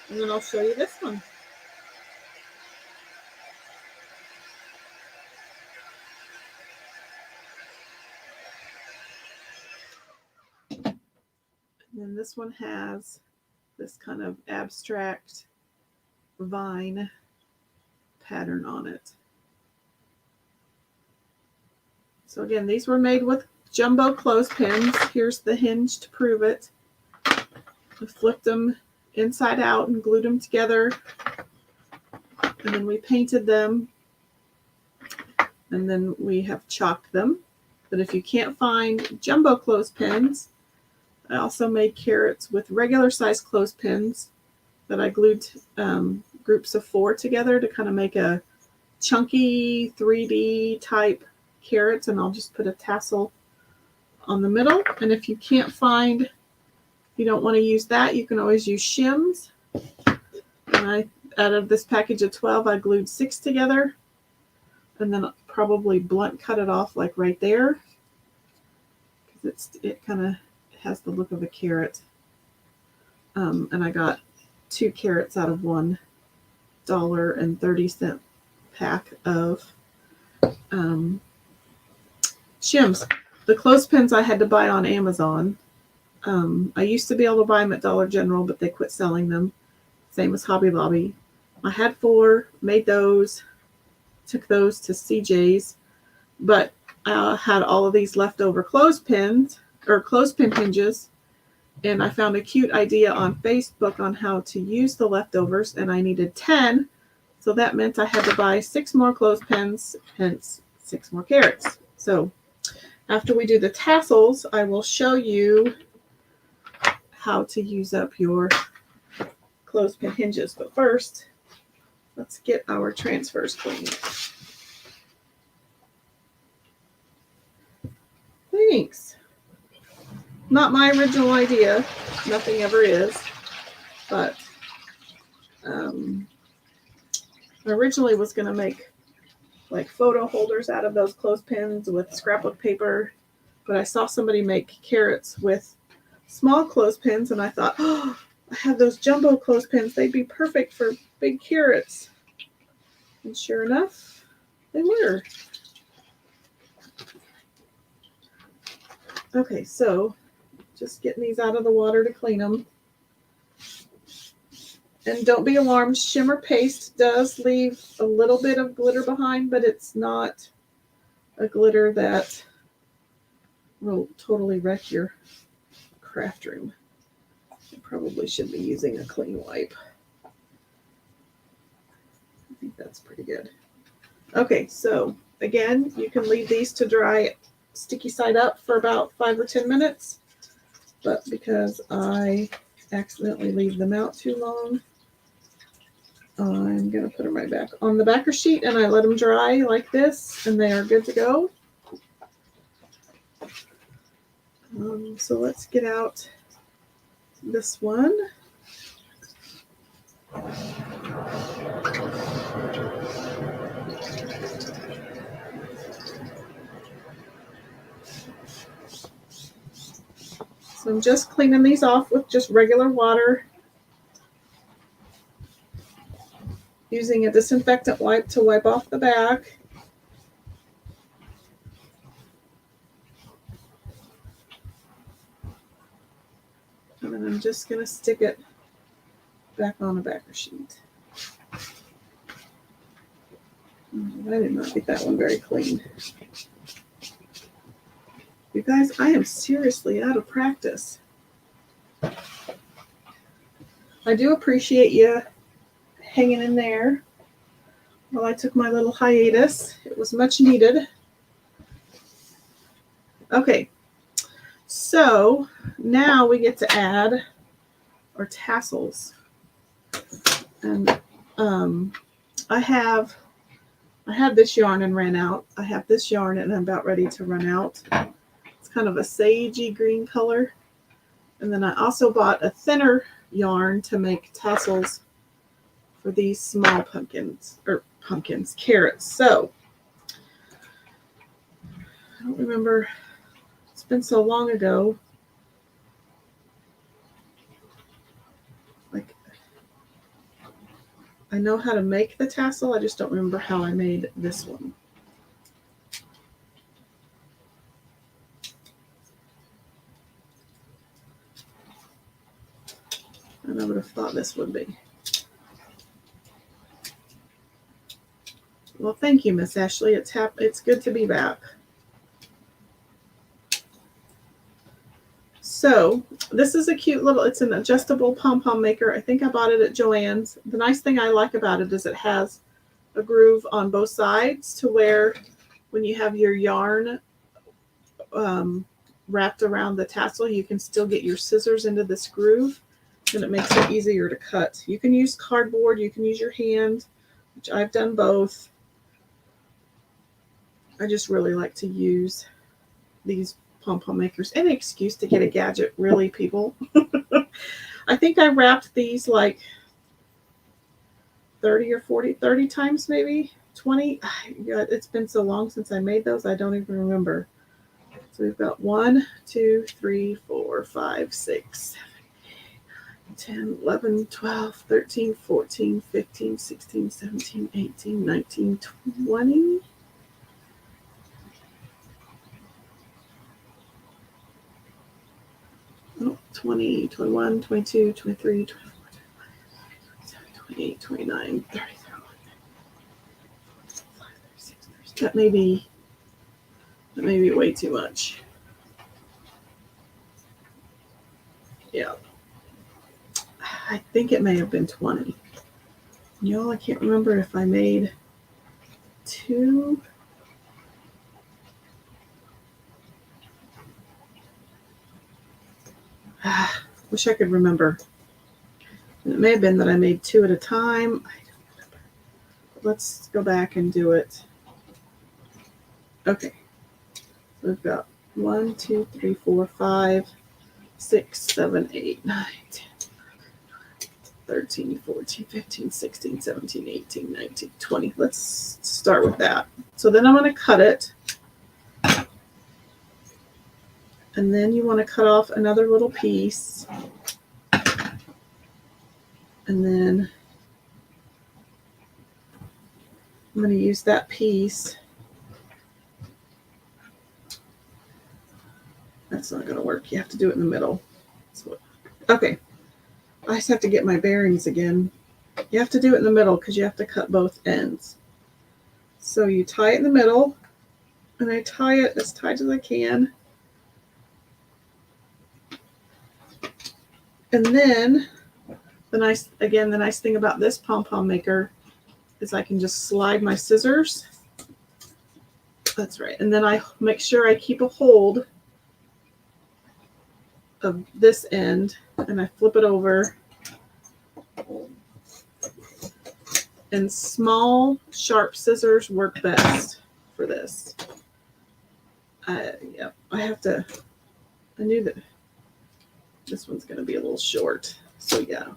And then I'll show you this one. And then this one has this kind of abstract vine pattern on it. So again, these were made with jumbo clothespins. Here's the hinge to prove it. I flipped them inside out and glued them together. And then we painted them. And then we have chalked them. But if you can't find jumbo clothespins, I also made carrots with regular size clothespins that I glued groups of 4 together to kind of make a chunky 3D type carrots, and I'll just put a tassel on the middle. And if you can't find, if you don't want to use that, you can always use shims. And out of this package of 12, I glued 6 together, and then probably blunt cut it off like right there, because it kind of has the look of a carrot. And I got 2 carrots out of $1.30 pack of shims. The clothespins I had to buy on Amazon. I used to be able to buy them at Dollar General, but they quit selling them. Same as Hobby Lobby. I had 4, made those, took those to CJ's, but I had all of these leftover clothespins or clothespin hinges, and I found a cute idea on Facebook on how to use the leftovers, and I needed 10, so that meant I had to buy 6 more clothespins, hence 6 more carrots. So after we do the tassels, I will show you how to use up your clothespin hinges. But first, let's get our transfers cleaned. Thanks. Not my original idea. Nothing ever is. But I originally was going to make like photo holders out of those clothespins with scrapbook paper. But I saw somebody make carrots with small clothespins, and I thought, oh, I have those jumbo clothespins. They'd be perfect for big carrots. And sure enough, they were. Okay, so just getting these out of the water to clean them. And don't be alarmed, shimmer paste does leave a little bit of glitter behind, but it's not a glitter that will totally wreck your craft room. You probably should be using a clean wipe. I think that's pretty good. Okay, so again, you can leave these to dry sticky side up for about 5 or 10 minutes. But because I accidentally leave them out too long, I'm going to put them right back on the backer sheet, and I let them dry like this, and they are good to go. So let's get out this one. So I'm just cleaning these off with just regular water, using a disinfectant wipe to wipe off the back. And then I'm just going to stick it back on the backer sheet. I did not get that one very clean. You guys, I am seriously out of practice. I do appreciate you hanging in there while I took my little hiatus. It was much needed. Okay, so now we get to add our tassels. And I had this yarn and ran out. I have this yarn and I'm about ready to run out. It's kind of a sagey green color. And then I also bought a thinner yarn to make tassels for these small carrots. So I don't remember, it's been so long ago. Like, I know how to make the tassel, I just don't remember how I made this one. And I would have thought this would be. Well, thank you, Miss Ashley. It's good to be back. So this is a cute little, it's an adjustable pom-pom maker. I think I bought it at Joann's. The nice thing I like about it is it has a groove on both sides to where when you have your yarn wrapped around the tassel, you can still get your scissors into this groove, and it makes it easier to cut. You can use cardboard, you can use your hand, which I've done both. I just really like to use these pom-pom makers. Any excuse to get a gadget, really, people. I think I wrapped these like 30 times, maybe 20. God, it's been so long since I made those, I don't even remember. So we've got 1, 2, 3, 4, 5, 6, 10, 11, 12, 13, 14, 15, 16, 17, 18, 19, 20. 20, 21, 22, 23, 24, 28, 29, 30. That may be way too much. Yeah. I think it may have been 20. Y'all, I can't remember if I made 2. Wish I could remember. It may have been that I made 2 at a time. I don't remember. Let's go back and do it. Okay. So we've got 1, 2, 3, 4, 5, 6, 7, 8, 9, 10, 13, 14, 15, 16, 17, 18, 19, 20. Let's start with that. So then I'm going to cut it. And then you want to cut off another little piece. And then I'm going to use that piece. That's not going to work. You have to do it in the middle. Okay. I just have to get my bearings again. You have to do it in the middle because you have to cut both ends. So you tie it in the middle, and I tie it as tight as I can. And then the nice thing about this pom-pom maker is I can just slide my scissors. That's right. And then I make sure I keep a hold of this end, and I flip it over. And small, sharp scissors work best for this. I knew that this one's going to be a little short. So yeah,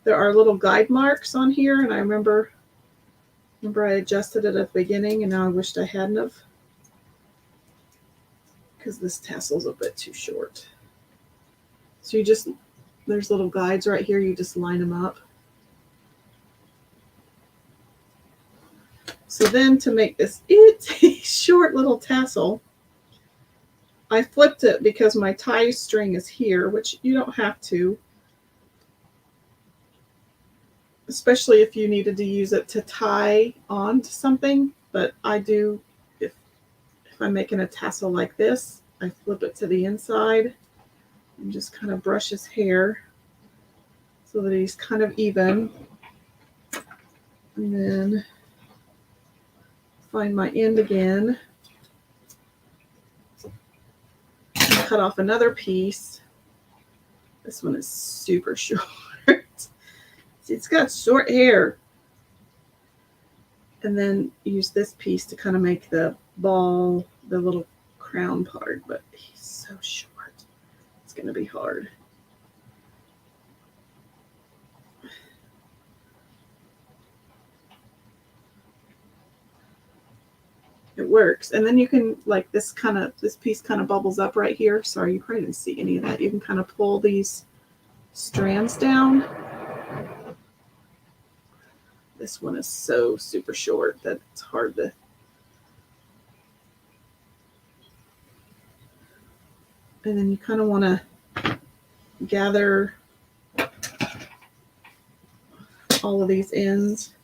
there are little guide marks on here, and I remember I adjusted it at the beginning, and now I wished I hadn't have, because this tassel's a bit too short. So there's little guides right here. You just line them up. So then to make this itty short little tassel, I flipped it because my tie string is here, which you don't have to, especially if you needed to use it to tie on to something. But I do, if I'm making a tassel like this, I flip it to the inside and just kind of brush his hair so that he's kind of even. And then find my end again. Cut off another piece. This one is super short. See, it's got short hair. And then use this piece to kind of make the ball, the little crown part. But he's so short. It's going to be hard. It works. And then you can, like, this piece kind of bubbles up right here. Sorry, you probably didn't see any of that. You can kind of pull these strands down. This one is so super short that it's hard to. And then you kind of want to gather all of these ends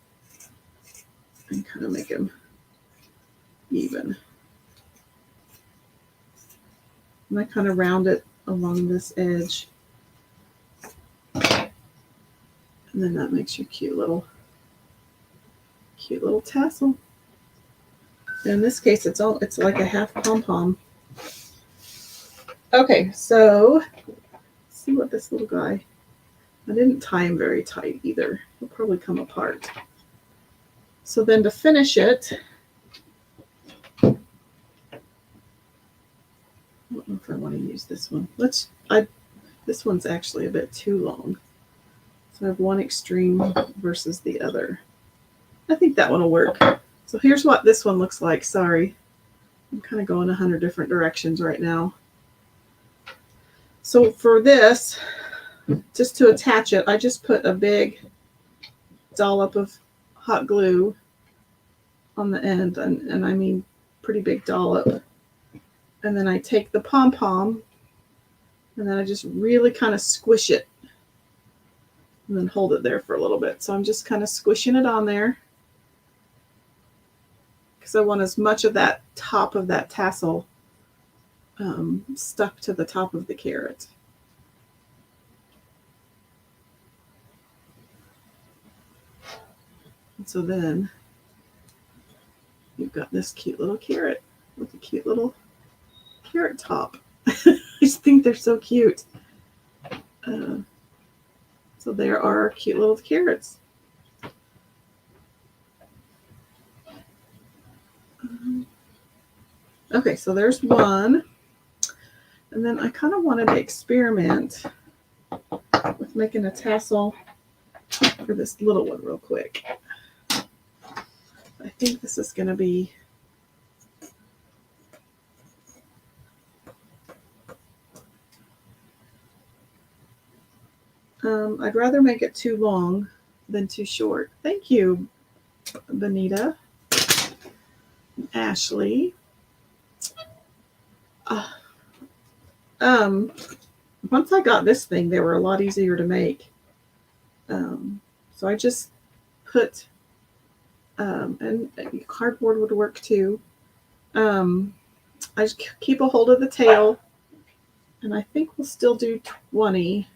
and kind of make them even. And I kind of round it along this edge. And then that makes your cute little tassel. In this case, it's like a half pom-pom. Okay, so let's see what this little guy. I didn't tie him very tight either. He'll probably come apart. So then to finish it, I don't know if I want to use this one. This one's actually a bit too long. So I have one extreme versus the other. I think that one will work. So here's what this one looks like. Sorry. I'm kind of going 100 different directions right now. So for this, just to attach it, I just put a big dollop of hot glue on the end, and I mean pretty big dollop. And then I take the pom-pom And then I just really kind of squish it and then hold it there for a little bit. So I'm just kind of squishing it on there because I want as much of that top of that tassel stuck to the top of the carrot. And so then you've got this cute little carrot with a cute little carrot top. I just think they're so cute. So there are our cute little carrots. Okay, so there's one. And then I kind of wanted to experiment with making a tassel for this little one real quick. I think this is going to be I'd rather make it too long than too short. Thank you, Benita. Ashley. Once I got this thing, they were a lot easier to make. So I just put, and cardboard would work too. I just keep a hold of the tail, and I think we'll still do 20.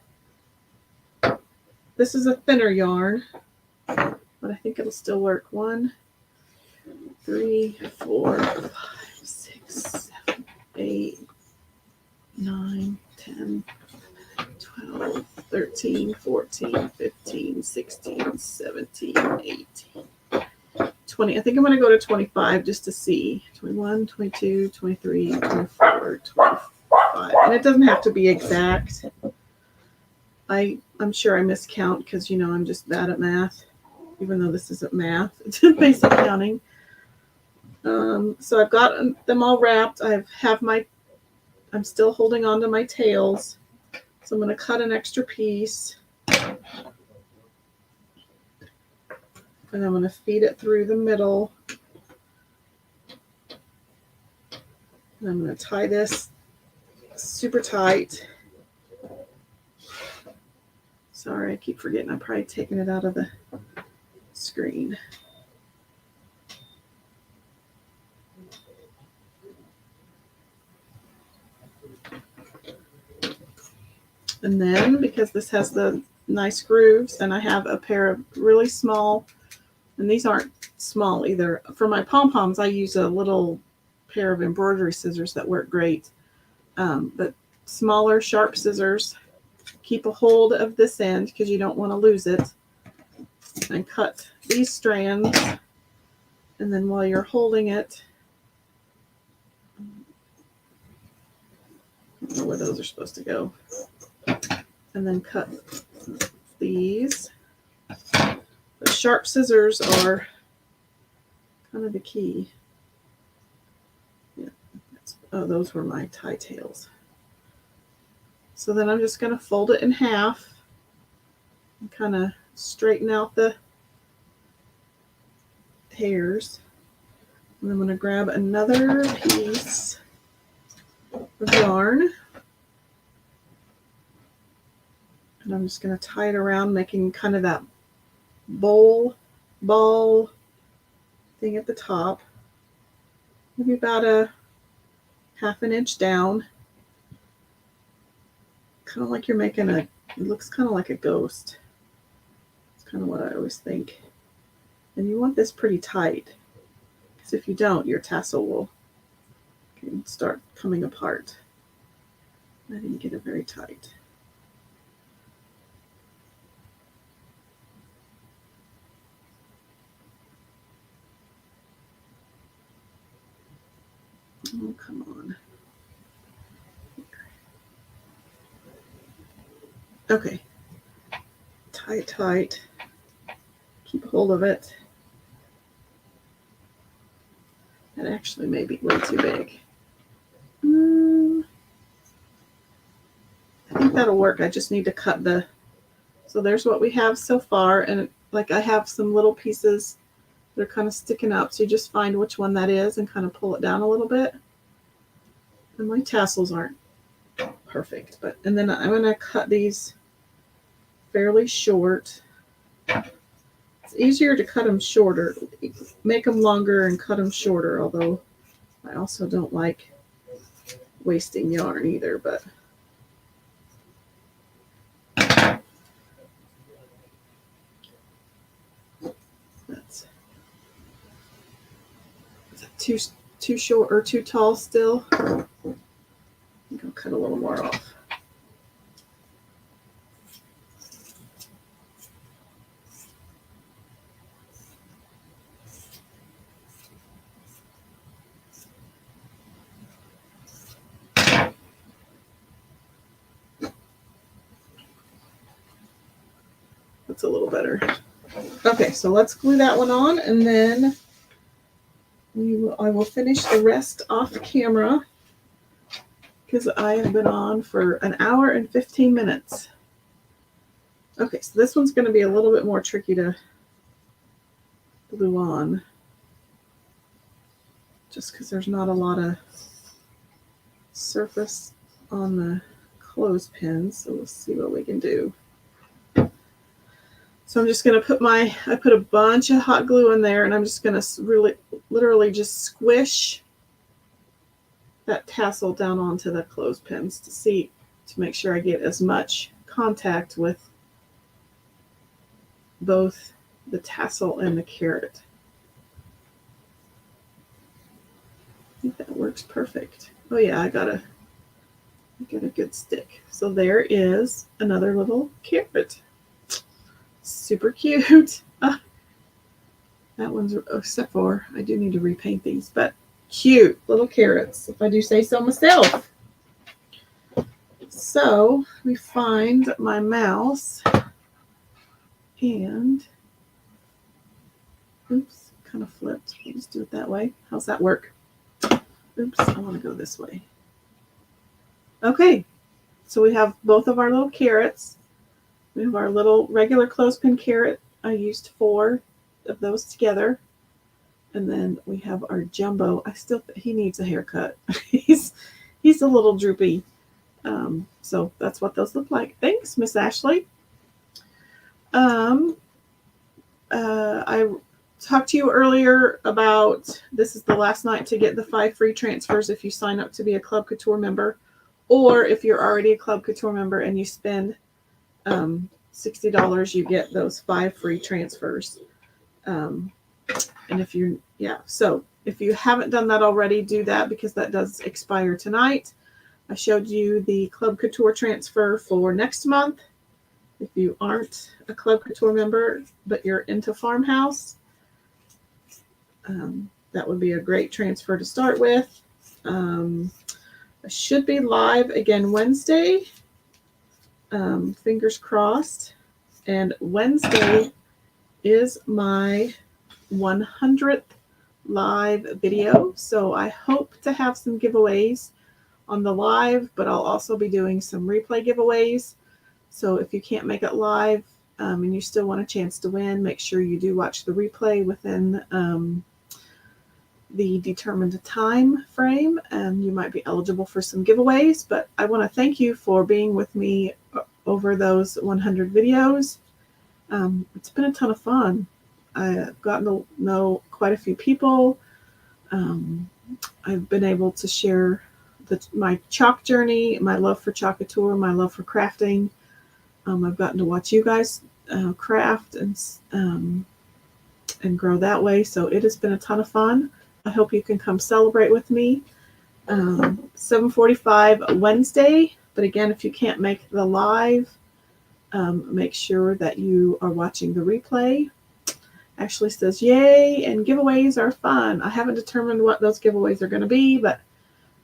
This is a thinner yarn, but I think it'll still work. 1, 3, 4, 5, 6, 7, 8, 9, 10, 12, 13, 14, 15, 16, 17, 18, 20. I think I'm going to go to 25 just to see. 21, 22, 23, 24, 25. And it doesn't have to be exact. I'm sure I miscount because, you know, I'm just bad at math, even though this isn't math. It's basic counting. So I've got them all wrapped. I'm still holding on to my tails. So I'm going to cut an extra piece. And I'm going to feed it through the middle. And I'm going to tie this super tight. Sorry, I keep forgetting. I'm probably taking it out of the screen. And then, because this has the nice grooves, and I have a pair of really small, and these aren't small either. For my pom-poms, I use a little pair of embroidery scissors that work great. But smaller, sharp scissors. Keep a hold of this end because you don't want to lose it. And cut these strands. And then while you're holding it, I don't know where those are supposed to go. And then cut these. The sharp scissors are kind of the key. Yeah, oh, those were my tie tails. So then I'm just going to fold it in half and kind of straighten out the hairs. And I'm going to grab another piece of yarn. And I'm just going to tie it around, making kind of that ball thing at the top. Maybe about a 1/2 inch down. Kind of like you're making it looks kind of like a ghost. It's kind of what I always think. And you want this pretty tight, because if you don't, your tassel can start coming apart. I didn't get it very tight. Oh, come on. Okay. Tie it tight. Keep hold of it. That actually may be way too big. I think that'll work. I just need to cut the... So there's what we have so far. And like I have some little pieces that are kind of sticking up. So you just find which one that is and kind of pull it down a little bit. And my tassels aren't perfect. And then I'm going to cut these fairly short. It's easier to cut them shorter, make them longer and cut them shorter, although I also don't like wasting yarn either, but that's too short or too tall still. I think I'll cut a little more off. That's a little better. Okay, so let's glue that one on, and then I will finish the rest off camera because I have been on for an hour and 15 minutes. Okay, so this one's going to be a little bit more tricky to glue on just because there's not a lot of surface on the clothespins, so we'll see what we can do. So I'm just going to I put a bunch of hot glue in there, and I'm just going to literally just squish that tassel down onto the clothespins to make sure I get as much contact with both the tassel and the carrot. I think that works perfect. Oh yeah, I got a good stick. So there is another little carrot. Super cute. That one's, except for I do need to repaint these, but cute little carrots, if I do say so myself. So we find my mouse, and oops, kind of flipped. We'll just do it that way. How's that work? Oops, I want to go this way. Okay, so we have both of our little carrots. We have our little regular clothespin carrot. I used 4 of those together. And then we have our jumbo. He needs a haircut. He's a little droopy. So that's what those look like. Thanks, Miss Ashley. I talked to you earlier about this is the last night to get the 5 free transfers if you sign up to be a Club Couture member, or if you're already a Club Couture member and you spend $60, you get those 5 free transfers. And so if you haven't done that already, do that because that does expire tonight. I showed you the Club Couture transfer for next month. If you aren't a Club Couture member, but you're into Farmhouse, that would be a great transfer to start with. I should be live again Wednesday. Fingers crossed. And Wednesday is my 100th live video. So I hope to have some giveaways on the live, but I'll also be doing some replay giveaways. So if you can't make it live and you still want a chance to win, make sure you do watch the replay within the determined time frame, and you might be eligible for some giveaways. But I want to thank you for being with me over those 100 videos. It's been a ton of fun. I've gotten to know quite a few people. I've been able to share my chalk journey, my love for chalk couture, my love for crafting. I've gotten to watch you guys craft and grow that way. So it has been a ton of fun. I hope you can come celebrate with me. 7:45 Wednesday. But again, if you can't make the live, make sure that you are watching the replay. Ashley says, yay, and giveaways are fun. I haven't determined what those giveaways are going to be, but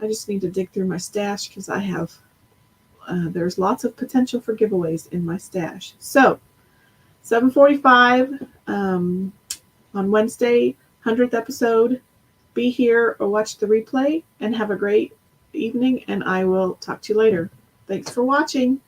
I just need to dig through my stash because I have, there's lots of potential for giveaways in my stash. So 7:45 on Wednesday, 100th episode. Be here or watch the replay, and have a great evening, and I will talk to you later. Thanks for watching.